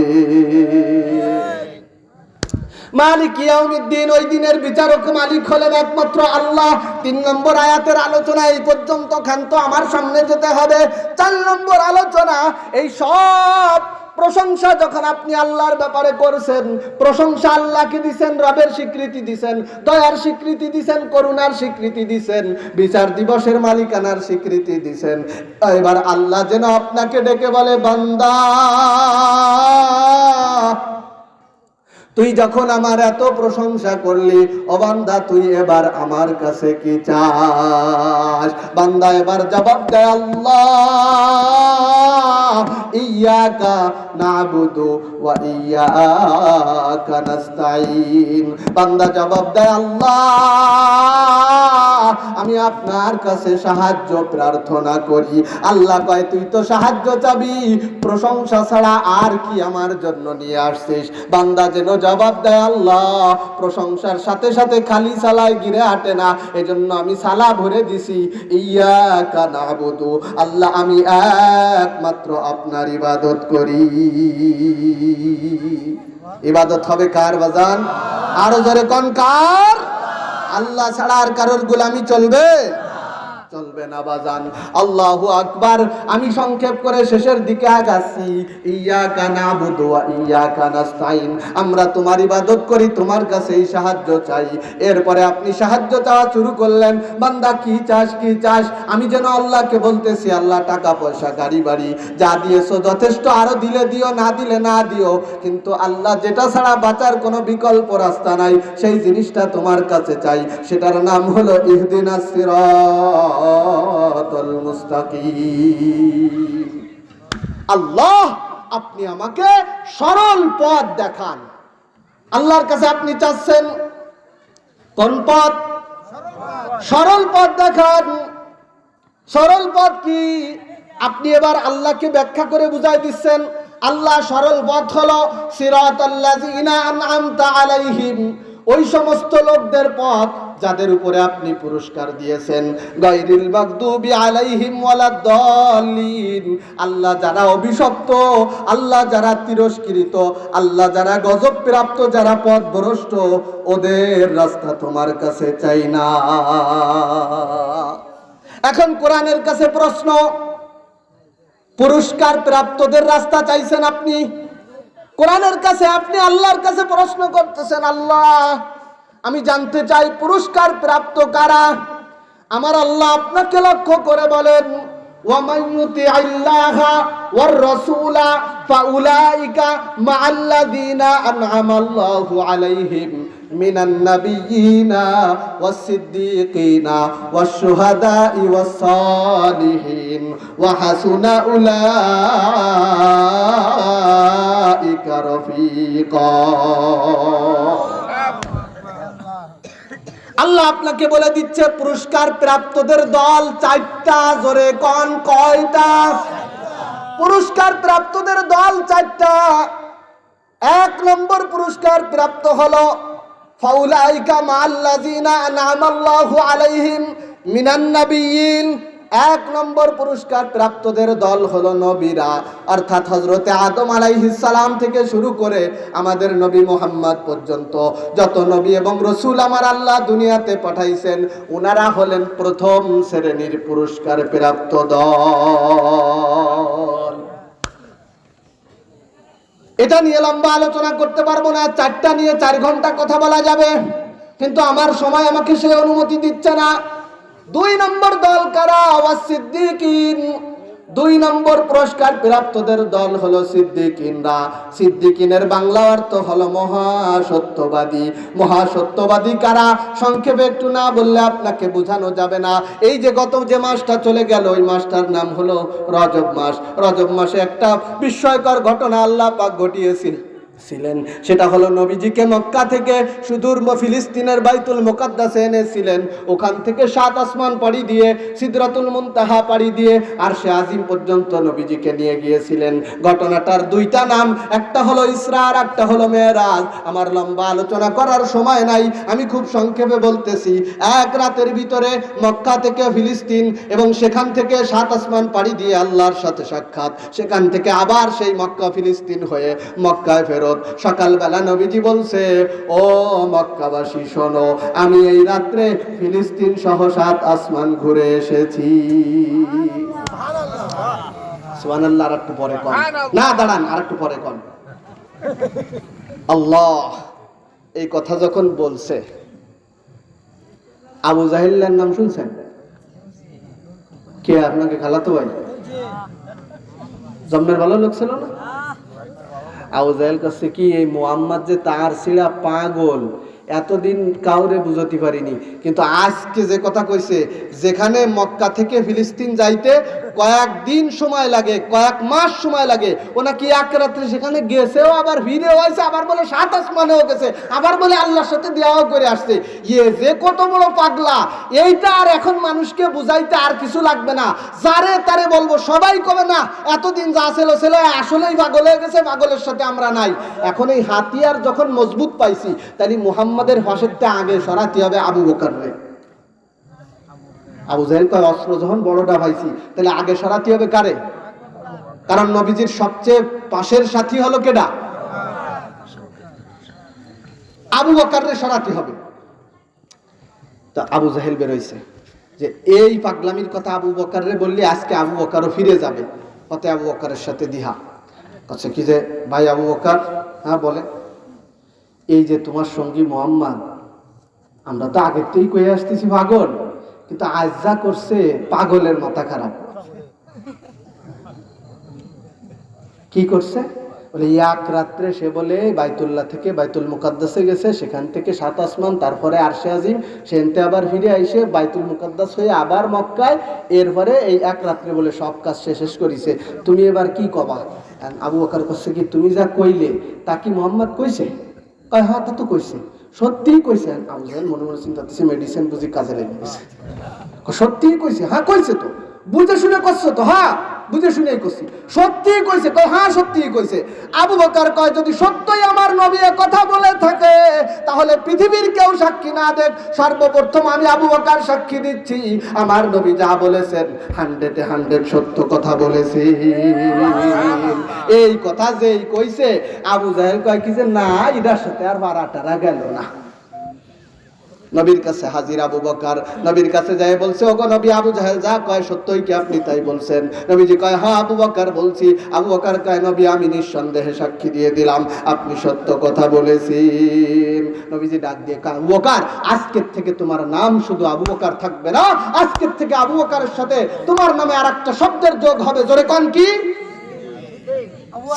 Speaker 1: মালিক ইয়াউমিদ্দিন, ওই দিনের বিচারক মালিক হলেন একমাত্র আল্লাহ। 3 নম্বর আয়াতের আলোচনা এই পর্যন্ত। ক্ষান্ত আমার সামনে যেতে হবে 4 নম্বর আলোচনা। এই সব প্রশংসা যখন আপনি আল্লাহর ব্যাপারে করছেন, প্রশংসা আল্লাহকে দিছেন, রবের স্বীকৃতি দিছেন, দয়ার স্বীকৃতি দিছেন, করুণার স্বীকৃতি দিছেন, বিচার দিবসের মালিকানার স্বীকৃতি দিছেন, এবার আল্লাহ যেন আপনাকে ডেকে বলে, বান্দা, তুই যখন আমার এত প্রশংসা করলি, ও বান্দা তুই এবার আমার কাছে কি চাস? বান্দা এবার জবাব দেয়, আল্লাহ ইয়াকা নাবুদু ওয়া ইয়াকা নাস্তাইন। বান্দা জবাব দেয়, আল্লাহ আমি আপনার কাছে সাহায্য প্রার্থনা করি। আল্লাহ কয়, তুই তো সাহায্য চাবি, প্রশংসা ছাড়া আর কি আমার জন্য নিয়ে আসছিস? বান্দা যেন জবাব দেয়, আল্লাহ প্রশংসার সাথে সাথে খালি সালায় গিরে আটে না, এজন্য আমি সালা ভরে দিছি, ইয়াকা নাবুদু, আল্লাহ আমি একমাত্র আপনার ইবাদত করি। ইবাদত হবে কার বাজান? আরো জোরে কোন কার? আল্লাহ ছাড়া আর কারোর গোলামি চলবে? চলবে না বাজান। আল্লাহু আকবার। আমি সংক্ষেপ করে শেষের দিকে আগাচ্ছি। ইয়াকা নাবুদু ওয়া ইয়াকা নাস্তাইন, আমরা তোমার ইবাদত করি, তোমার কাছেই সাহায্য চাই। এরপরে আপনি সাহায্য চাওয়া শুরু করলেন, বান্দা কি চাস কি চাস? আমি যেন আল্লাহকে বলতেছি, আল্লাহ টাকা পয়সা গাড়ি বাড়ি যা দিয়েছো যথেষ্ট, আরো দিলে দিও, না দিলে না দিও, কিন্তু আল্লাহ যেটা ছাড়া বাঁচার কোনো বিকল্প রাস্তা নাই, সেই জিনিসটা তোমার কাছে চাই। সেটার নাম হলো ইহদিনাস সিরাতাল মুস্তাকিম। আল্লাহ আপনি আমাকে সরল পথ দেখান। আল্লাহর কাছে আপনি চাচ্ছেন কোন পথ? সরল পথ দেখান। সরল পথ কি? আপনি এবার আল্লাহকে ব্যাখ্যা করে বুঝাই দিচ্ছেন। আল্লাহ সরল পথ হলো সিরাতাল্লাযিনা আনআমতা আলাইহিম, ওই সমস্ত লোকদের পথ যাদের উপরে আপনি পুরস্কার দিয়েছেন। গায়রিল মাগদুবি আলাইহিম ওয়ালাদ-দাল্লিন, আল্লাহ যারা অভিশপ্ত, আল্লাহ যারা তিরস্কৃত, আল্লাহ যারা গজব প্রাপ্ত, যারা পথভ্রষ্ট, ওদের রাস্তা তোমার কাছে চাই না। এখন কোরআনের কাছে প্রশ্ন, পুরস্কার প্রাপ্তদের রাস্তা চাইছেন আপনি? কোরআনের কাছে আপনি আল্লাহর কাছে প্রশ্ন করতেছেন, আল্লাহ আমি জানতে চাই পুরস্কার প্রাপ্ত কারা? আমার আল্লাহ আপনাকে লক্ষ্য করে বলেন, ওয়ামান ইউতিইল্লাহা ওয়ার রাসূলা ফাউলাইকা মাআল্লাযীনা আনআমাল্লাহু আলাইহিম মিনান নাবিয়্যিনা ওয়াস-সিদ্দীকিনা ওয়াশ-শুহাদা'i ওয়াস-সালিহিন ওয়া হাসুনা উলাইকা রফিকা। আল্লাহ আপনাকে বলে দিচ্ছে পুরস্কার প্রাপ্তদের দল 4টা। জোরে কোন কয়টা? পুরস্কার প্রাপ্তদের দল 4টা। 1 নম্বর পুরস্কার প্রাপ্ত হলো ফাউলাইকা মাআল্লাযীনা আনআমাল্লাহু আলাইহিম মিনান নাবিয়্যিন। 1 নম্বর পুরস্কার প্রাপ্তদের দল হলো নবীরা, অর্থাৎ হযরতে আদম আলাইহিস সালাম থেকে শুরু করে আমাদের নবী মুহাম্মদ পর্যন্ত যত নবী এবং রাসূল আমার আল্লাহ দুনিয়াতে পাঠাইছেন, ওনারা হলেন প্রথম শ্রেণীর পুরস্কার প্রাপ্ত দল। এটা নিয়ে লম্বা আলোচনা করতে পারবো না, 4টা নিয়ে 4 ঘন্টা কথা বলা যাবে, কিন্তু আমার সময় আমাকে সেই অনুমতি দিচ্ছে না। 2 নম্বর দল কারা? ওয়াসিদ্দিকিন। 2 নম্বর পুরস্কার প্রাপ্তদের দল হলো সিদ্দিকিনরা। সিদ্দিকিনের বাংলা অর্থ হলো মহাসত্যবাদী। মহাসত্যবাদী কারা? সংক্ষেপে একটু না বললে আপনাকে বোঝানো যাবে না। এই যে গত যে মাসটা চলে গেল, ওই মাসটার নাম হলো রজব মাস। রজব মাসে একটা বিস্ময়কর ঘটনা আল্লাহ পাক ঘটিয়েছিলেন। সেটা হলো নবীজিকে মক্কা থেকে সুদূর ফিলিস্তিনের বাইতুল মুকাদ্দাসে এনেছিলেন। ওখান থেকে 7 আসমান পাড়ি দিয়ে, সিদরাতুল মুনতাহা পাড়ি দিয়ে আরশে আজিম পর্যন্ত নবীজিকে নিয়ে গিয়েছিলেন। ঘটনাটার 2টা নাম, একটা হলো ইসরা আর একটা হলো মেরাজ। আমার লম্বা আলোচনা করার সময় নাই, আমি খুব সংক্ষেপে বলতেছি। এক রাতের ভিতরে মক্কা থেকে ফিলিস্তিন এবং সেখান থেকে 7 আসমান পাড়ি দিয়ে আল্লাহর সাথে সাক্ষাৎ, সেখান থেকে আবার সেই মক্কা ফিলিস্তিন হয়ে মক্কায় ফেরত। সকালবেলা নবীজি বলছে, ও মক্কাবাসী শোনো, আমি এই রাত্রে ফিলিস্তিন সহ 7 আসমান ঘুরে এসেছি। সুবহানাল্লাহ। আর একটু পরে কোন না, দাঁড়ান, আর একটু পরে কোন। আল্লাহ এই কথা যখন বলছে, আবু জাহেলের নাম শুনছেন? কে আপনাকে খালাতো ভাই? জন্মের ভালো লোক ছিল না? আবু জাহেল কাছে কি এই মুহাম্মদ যে তার ছিড়া পাগল, এতদিন কাউরে বুঝতে পারিনি, কিন্তু আজকে যে কথা কইছে, যেখানে মক্কা থেকে ফিলিস্তিন যাইতে কয়েকদিন সময় লাগে, কয়েক মাস সময় লাগে, ও নাকি এক রাত্রে সেখানে গেছেও, আবার ফিরেও আইছে, আবার বলে 7 আসমানেও গেছে, আবার বলে আল্লাহর সাথে দেওয়াও করে আসছে। ইয়ে যে কত বড় পাগলা! এইটা আর এখন মানুষকে বুঝাইতে আর কিছু লাগবে না, যারে তারে বলবো, সবাই কবে না এতদিন যা ছিল ছিল, আসলেই পাগল হয়ে গেছে, পাগলের সাথে আমরা নাই। এখন এই হাতিয়ার যখন মজবুত পাইছি, তাহলে মুহাম্মাদের ফাঁসেরটা আগে সরাতে হবে আবু বকররে। আবু জাহেল কয়, অস্ত্র যখন বড়টা পাইছি, তাহলে আগে সরাতে হবে কারে? কারণ নবীজির সবচেয়ে পাশের সাথী হলো কেডা? আবু বকররে সরাতে হবে। তা আবু জাহেল বেরোইছে যে এই পাগলামির কথা আবু বকররে বললি আজকে আবু বকরও ফিরে যাবে। কত আবু বকরের সাথে দিহা আচ্ছা কি যে, ভাই আবু বকর, হ্যাঁ বলে, এই যে তোমার সঙ্গী মুহাম্মদ, আমরা তো আগের থেকেই কয়ে আসতেছি পাগল, কিন্তু আজ যা করছে পাগলের মাথা খারাপ। কি করছে? বলে এক রাত্রে সে বলে বাইতুল্লাহ থেকে বাইতুল মুকাদ্দাসে গেছে, সেখান থেকে 7 আসমান, তারপরে আরশে আজিম, সেনতে আবার ফিরে আইসে বাইতুল মুকাদ্দাস হয়ে আবার মক্কায়, এরপরে এই এক রাত্রে বলে সব কাজ শেষ করিছে। তুমি এবার কি কবা? আবু বকর কইছে কি, তুমি যা কইলে তা কি মুহাম্মদ কইছে? কয় হ্যাঁ, তা তো কইছে। সত্যিই কইছেন? আবু জাহেল মনে মনে চিন্তা করতেছে, মেডিসিন বুঝি কাজে লেগে গেছে। সত্যিই কইছে? হ্যাঁ কইছে তো। বুঝে শুনে করছো তো? হ্যাঁ বুঝে শুনেই করছি। সত্যিই কইছে? কয় হ্যাঁ সত্যিই কইছে। আবু বকর কয়, যদি সত্যই আমার নবী কথা বলে থাকে, তাহলে পৃথিবীর কেউ সাক্ষী না দেখ, সর্বপ্রথম আমি আবু বকর সাক্ষী দিচ্ছি, আমার নবী যা বলেছেন 100 সত্য কথা বলেছি। এই কথা যেই কইছে, আবু জাহেল কয় কি যে, না এটার সাথে আর বাড়াটারা গেল না। নবীর কাছে হাজির আবু বকর, নবীর কাছে যায় বলছে, ওগো নবী, আবু জাহেল যা কয় সত্যই কি আপনি তাই বলছেন? নবীজি কয়, হ্যাঁ আবু বকর বলছি। আবু বকর কয়, নবী আমি নিঃসন্দেহে সাক্ষী দিয়ে দিলাম আপনি সত্য কথা বলেছেন। নবীজি ডাক দিয়ে কয়, আবু বকর, আজকের থেকে তোমার নাম শুধু আবু বকর থাকবে না, আজকের থেকে আবু বকরের সাথে তোমার নামে আরেকটা শব্দের যোগ হবে। জোরে কোন কি?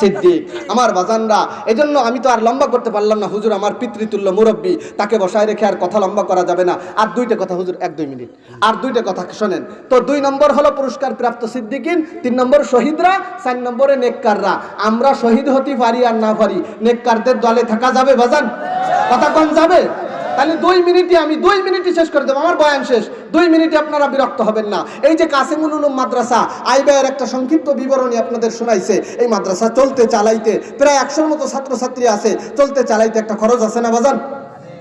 Speaker 1: সিদ্দিক। আমার বাজানরা, এজন্য আমি তো আর লম্বা করতে পারলাম না। হুজুর আমার পিতৃতুল্য মুরব্বী, তাকে বসায় রেখে আর কথা লম্বা করা যাবে না। আর 2টা কথা হুজুর, 1-2 মিনিট, আর 2টা কথা শোনেন তো। 2 নম্বর হলো পুরস্কার প্রাপ্ত সিদ্দিকিন, 3 নম্বর শহীদরা, 4 নম্বরে নেককাররা। আমরা শহীদ হতে পারি আর না পারি, নেককারদের দলে থাকা যাবে বাজান? কথা কোন যাবে? তাহলে 2 মিনিটে আমি 2 মিনিটে শেষ করে দেবো, আমার বয়ান শেষ। 2 মিনিটে আপনারা বিরক্ত হবেন না। এই যে কাসিমুল উলুম মাদ্রাসা, আইবায়ের একটা সংক্ষিপ্ত বিবরণী আপনাদের শোনাইছে। এই মাদ্রাসা চলতে চালাইতে প্রায় 100-র মতো ছাত্রছাত্রী আছে, চলতে চালাইতে একটা খরচ আছে না বাজান?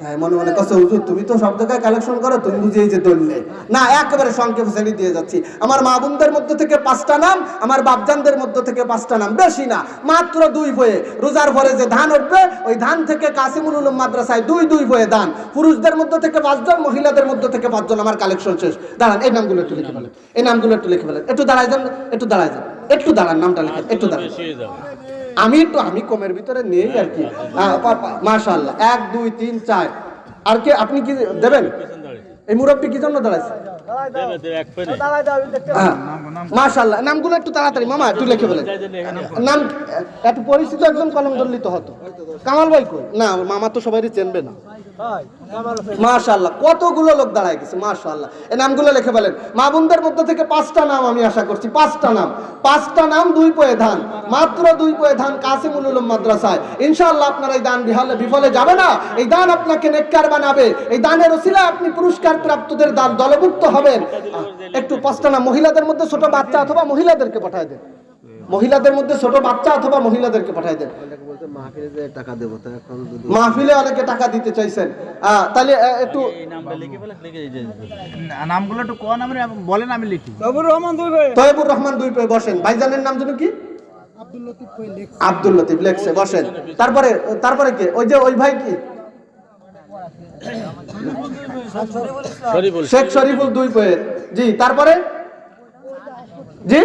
Speaker 1: হ্যাঁ, মনে মনে কাছে, হুজুর তুমি তো সব জায়গায় কালেকশন করো, তুমি বুঝি এই যে দললে না, একেবারে সংক্ষেপে ছেড়ে দিয়ে যাচ্ছি। আমার মা বোনদের মধ্যে থেকে 5টা নাম, আমার বাপজানদের মধ্যে থেকে 5টা নাম, বেশি না, মাত্র 2 বইয়ে। রোজার পরে যে ধান উঠবে, ওই ধান থেকে কাসিমুল উলুম মাদ্রাসায় 2 বইয়ে দান। পুরুষদের মধ্যে থেকে 5 জন, মহিলাদের মধ্যে থেকে 5 জন। আমার কালেকশন শেষ। দাঁড়ান, এই নামগুলো একটু লিখে ফেলেন, এই নামগুলো একটু লিখে ফেলেন। একটু দাঁড়ায় যান, একটু দাঁড়ায় যান, একটু দাঁড়ান, নামটা লিখেন, একটু দাঁড়ান। আমি কমের ভিতরে নেই আর কি। মাশাআল্লাহ, 1 2 3 4। আর কে আপনি কি দেবেন? এই মুরব্বী কি জন্য দাঁড়াইছে? মাশাআল্লাহ, নামগুলো একটু তাড়াতাড়ি মামা একটু লিখে বলেন। নাম একটু পরিচিত একজন কলম ধরলিত হতো। কামাল ভাই কই? না, মামা তো সবাই চেনবে না। মাশাআল্লাহ, কতগুলো লোক দাঁড়ায় গেছে। মাশাআল্লাহ, এই নামগুলো লিখে বলেন। মা বোনদের মধ্যে থেকে 5টা নাম আমি আশা করছি। 5টা নাম 2 পয়ে ধান, মাত্র 2 পয়ে ধান কাসিমুল উলুম মাদ্রাসায়। ইনশাআল্লাহ আপনারা এই দান বিফলে যাবে না। এই দান আপনাকে নেককার বানাবে। এই দানের ওসিলায় আপনি পুরস্কার প্রাপ্তদের দলভুক্ত হবেন। একটু 5টা নাম। মহিলাদের মধ্যে ছোট বাচ্চা অথবা মহিলাদেরকে পাঠায় দেন। মহিলাদের মধ্যে ছোট বাচ্চা অথবা মহিলাদেরকে পাঠায় দেন। মাহফিলে অনেকে টাকা দিতে চাইছেন, তাহলে একটু
Speaker 2: নামগুলো একটু কোন নামে বলেন, আমি লিখি।
Speaker 1: তয়বুর রহমান 2 পয়ে বসেন। ভাইজানের নাম যেন কি? আব্দুল লতিফ লেখছে, বসেন। তারপরে কে? ওই যে ওই ভাই কি? শেখ শরীফুল 2 পয়ে। জি, তারপরে জি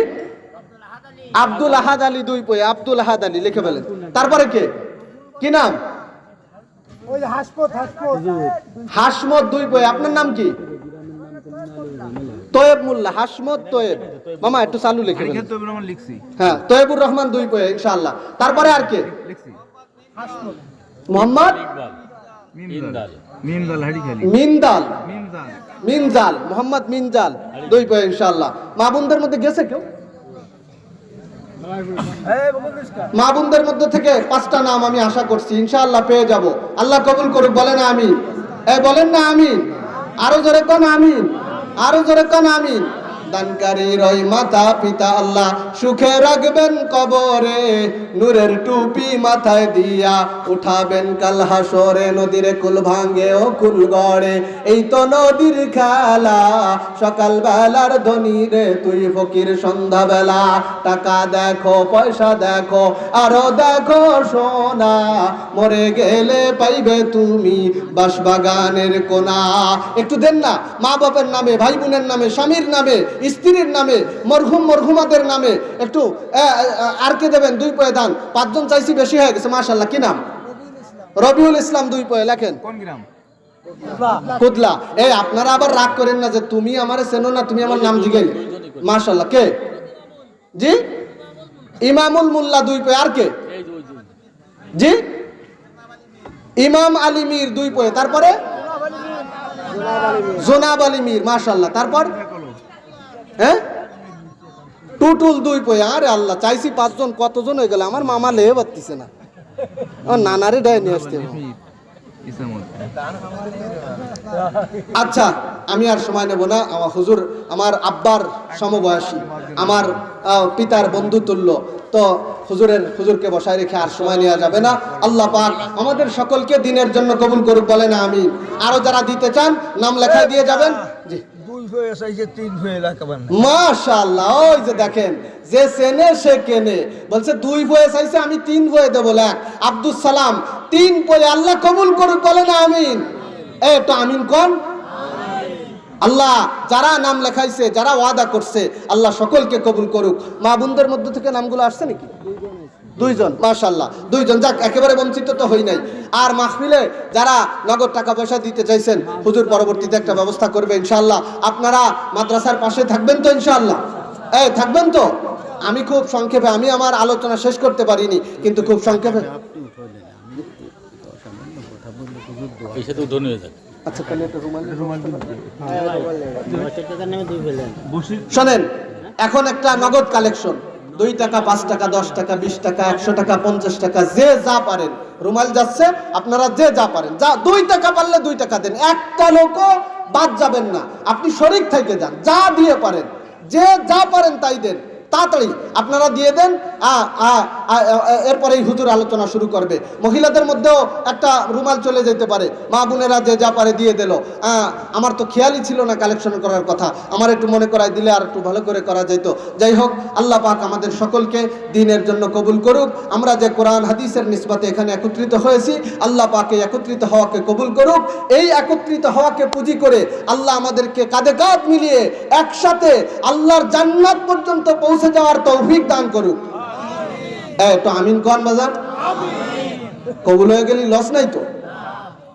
Speaker 1: আব্দুল আহাদ আলী 2 পয়ে। আব্দুল আহাদ আলী লিখে ফেলেন। তারপরে কে? কি নাম? হাসমত 2 পয়ে। আপনার নাম কি? তয়েব মোল্লা। হাসমত তয়েব। মামা একটু চালু লিখে ফেলেন। হ্যাঁ, তয়েবুর রহমান 2 পয়ে ইনশাআল্লাহ। তারপরে আর কে? মোহাম্মদ মিনজাল। মোহাম্মদ মিনজাল 2 পয়ে ইনশাআল্লাহ। মা বোনদের মধ্যে গেছে কেউ? মা বোনদের মধ্যে থেকে 5টা নাম আমি আশা করছি ইনশাআল্লাহ পেয়ে যাব। আল্লাহ কবুল করুক। বলেন আমিন। বলেন না আমিন। আরো জোরে কোন আমিন, আরো জোরে কোন আমিন। দানকারীর ওই মাতা পিতা আল্লাহ সুখে রাখবেন কবরে, নূরের টুপি মাথায় দিয়া উঠাবেন কাল হাসরে। নদীর কুল ভাঙে ও কুল গড়ে, এই তো নদীর খেলা। সকাল বেলার ধনী রে তুই ফকির সন্ধ্যা বেলা। টাকা দেখো পয়সা দেখো আরো দেখো সোনা, মরে গেলে পাইবে তুমি বাঁশবাগানের কোনা। একটু দেন না, মা বাবার নামে, ভাই বোনের নামে, স্বামীর নামে, স্ত্রীর নামে, মরহুম মরহুমাদের নামে একটু আর কে দেবেন? 2 পয়ে দান। 5 জন চাইছি, বেশি হয়ে গেছে। মাশাআল্লাহ, কি নাম? রবিউল ইসলাম 2 পয়ে লেখেন।
Speaker 2: কোন গ্রাম?
Speaker 1: কুদলা। আপনারা আবার রাগ করেন না যে তুমি আমারে চেনো না, তুমি আমার নাম জিগাইলে। মাশাআল্লাহ, কে? জি ইমামুল মোল্লা 2 পয়ে। আর কে? জি ইমাম আলী মীর 2 পয়ে। তারপরে জোনাব আলী মীর। মাশাআল্লাহ। তারপর টুটুল 2 পয়ে। আরে আল্লাহ, চাইছি 5 জন, কতজন হয়ে গেল? আমার মামা লেহে পারতেছে না, আমার নানারে ডায় নিয়ে আসতে। আচ্ছা, আমি আর সময় নেব না। আমার হুজুর আমার আব্বার সমবয়সী, আমার পিতার বন্ধু তুল্য। তো হুজুরকে বসায় রেখে আর সময় নেওয়া যাবে না। আল্লাহ পাক আমাদের সকলকে দিনের জন্য কবুল করুক। বলে না আমিন। আরো যারা দিতে চান নাম লেখায় দিয়ে যাবেন। জি মাশাআল্লাহ, ওই যে দেখেন, যে চেনে সে কেনে। বলছে 2 পয়ে চাইছে, আমি 3 পয়ে দেবো। আব্দুল সালাম 3 পয়ে। আল্লাহ কবুল করুক। বলে না আমিন। তো আমিন কোন? আল্লাহ যারা নাম লেখাইছে, যারা ওয়াদা করছে, আল্লাহ সকলকে কবুল করুক। মা বোনদের মধ্যে থেকে নামগুলো আসছে নাকি? 2 জন। মাশাআল্লাহ, 2 জন। যাক, একেবারে বঞ্চিত তো হই নাই। আর মাহফিলে যারা নগদ টাকা পয়সা দিতে চাইছেন, হুজুর পরবর্তীতে একটা ব্যবস্থা করবে ইনশাআল্লাহ। আপনারা মাদ্রাসার পাশে থাকবেন তো ইনশাআল্লাহ? থাকবেন তো? আমি খুব সংক্ষেপে, আমি আমার আলোচনা শেষ করতে পারিনি, কিন্তু খুব সংক্ষেপে। আচ্ছা, তাহলে একটা শোনেন, এখন একটা নগদ কালেকশন। 2 টাকা, 5 টাকা, 10 টাকা, 20 টাকা, 100 টাকা, 50 টাকা, যে যা পারেন। রুমাল যাচ্ছে, আপনারা যে যা পারেন। 2 টাকা পারলে 2 টাকা দেন। একটা লোকও বাদ যাবেন না। আপনি শরীক থেকে যান, যা দিয়ে পারেন, যে যা পারেন তাই দেন। তাড়াতাড়ি আপনারা দিয়ে দেন। এরপরেই হুজুর আলোচনা শুরু করবে। মহিলাদের মধ্যেও একটা রুমাল চলে যেতে পারে। মা বোনেরা যে যা পারে দিয়ে দিল। আমার তো খেয়ালই ছিল না কালেকশন করার কথা, আমার একটু মনে করাই দিলে আর একটু ভালো করে করা যেত। যাই হোক, আল্লাহ পাক আমাদের সকলকে দিনের জন্য কবুল করুক। আমরা যে কোরআন হাদিসের নিসবতে এখানে একত্রিত হয়েছি, আল্লাহ পাকে একত্রিত হওয়াকে কবুল করুক। এই একত্রিত হওয়াকে পুঁজি করে আল্লাহ আমাদেরকে কাঁধে কাঁধ মিলিয়ে একসাথে আল্লাহর জান্নাত পর্যন্ত পৌঁছে যাওয়ার তৌফিক দান করুক। তো আমিন কোন বাজার কবুল হয়ে গেলি লস নাই তো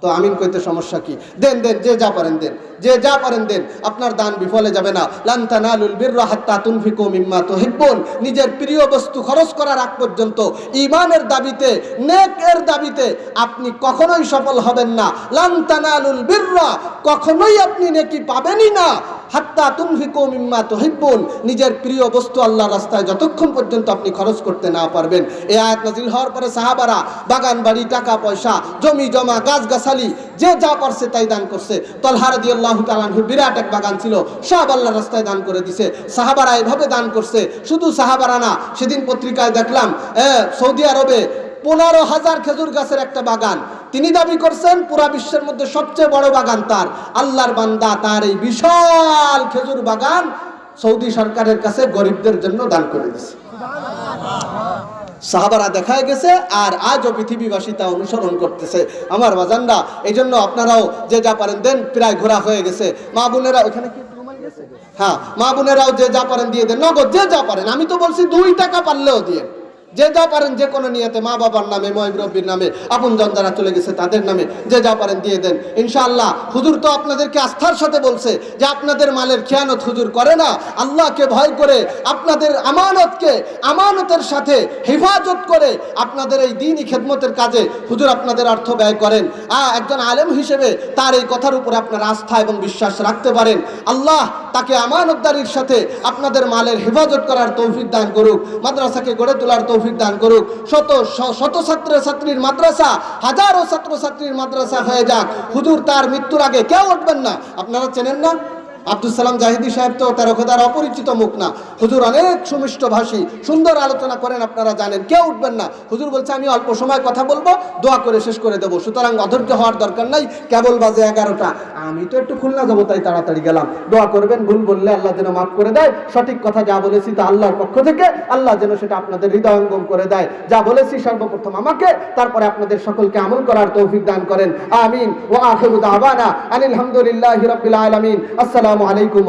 Speaker 1: তো আমিন কইতে সমস্যা কি? দেন দেন, যে যা পারেন দেন, যে যা পারেন দেন, আপনার দান বিফলে যাবে না। লান তানালুল বিররা হাত্তা তুনফিকু মিম্মা তুহিব্বুন, নিজের প্রিয় বস্তু খরচ করার আগ পর্যন্ত ঈমানের দাবিতে, নেকের দাবিতে আপনি কখনোই সফল হবেন না। লান তানালুল বিররা, কখনোই আপনি নেকি পাবেনই না, হাত্তা তুনফিকু মিম্মা তুহিব্বুন, নিজের প্রিয় বস্তু আল্লাহর রাস্তায় যতক্ষণ পর্যন্ত আপনি খরচ করতে না পারবেন। এই আয়াত নাযিল হওয়ার পরে সাহাবারা বাগান বাড়ি, টাকা পয়সা, জমি জমা, গাছগাছালি, যে যা পারছে তাই দান করছে। তালহা রাদিয়াল্লাহু তাআলা আনহু বিরাট এক বাগান ছিল, সব আল্লাহর রাস্তায় দান করে দিছে। সাহাবারা এভাবে দান করছে। শুধু সাহাবারা না, সেদিন পত্রিকায় দেখলাম সৌদি আরবে 15,000 খেজুর গাছের একটা বাগান, তিনি দাবি করছেন পুরা বিশ্বের মধ্যে সবচেয়ে বড় বাগান তার। আল্লাহর বান্দা তার এই বিশাল খেজুর বাগান সৌদি সরকারের কাছে গরিবদের জন্য দান করে দিয়েছে। সাহাবারা দেখায় গেছে, আর আজও পৃথিবীবাসী তা অনুসরণ করতেছে। আমার বাজানরা, এই জন্য আপনারাও যে যা পারেন দেন। প্রায় ঘোরা হয়ে গেছে। মা বোনেরা ওখানে কি হ্যাঁ, মা বোনেরাও যে যা পারেন দিয়ে দেন, নগদ যে যা পারেন। আমি তো বলছি 2 টাকা পারলেও দিয়ে, যে যা পারেন, যে কোনো নিয়তে, মা বাবার নামে, মুরব্বির নামে, আপনজন যারা চলে গেছে তাদের নামে যে যা পারেন দিয়ে দেন। ইনশাআল্লাহ হুজুর তো আপনাদেরকে আস্থার সাথে বলছে যে আপনাদের মালের খেয়ানত হুজুর করে না। আল্লাহকে ভয় করে, আপনাদের আমানতকে আমানতের সাথে হেফাজত করে আপনাদের এই দ্বীনি খেদমতের কাজে হুজুর আপনাদের অর্থ ব্যয় করেন। একজন আলেম হিসেবে তার এই কথার উপরে আপনারা আস্থা এবং বিশ্বাস রাখতে পারেন। আল্লাহ তাকে আমানতদারির সাথে আপনাদের মালের হেফাজত করার তৌফিক দান করুক, মাদ্রাসাকে গড়ে তোলার তৌফিক দান করুক। শত শত ছাত্রছাত্রীর মাদ্রাসা, হাজারো ছাত্রছাত্রীর মাদ্রাসা হয়ে যাক। হুজুর তার মৃত্যুর আগে কেউ উঠবেন না। আপনারা চেনেন না আব্দুল সালাম জাহিদি সাহেব? তো তার খোদার অপরিচিত মুখ না। হুজুর অনেক সুমিষ্ট ভাষী, সুন্দর আলোচনা করেন, আপনারা জানেন। কেউ উঠবেন না। হুজুর বলছে আমি অল্প সময় কথা বলবো, দোয়া করে শেষ করে দেবো। সুতরাং অধৈর্য হওয়ার দরকার নাই। কেবল বাজে 11টা, আমি তো একটু খুলনা যাবো, তাই তাড়াতাড়ি গেলাম। দোয়া করবেন, ভুল বললে আল্লাহ যেন মাফ করে দেয়। সঠিক কথা যা বলেছি তা আল্লাহর পক্ষ থেকে, আল্লাহ যেন সেটা আপনাদের হৃদয়ঙ্গম করে দেয়। যা বলেছি সর্বপ্রথম আমাকে, তারপরে আপনাদের সকলকে আমল করার তৌফিক দান করেন। আমিন। ওয়া আখিরু দাওয়ানা আনিল হামদুলিল্লাহি রাব্বিল আলামিন। আসসালামু আলাইকুম।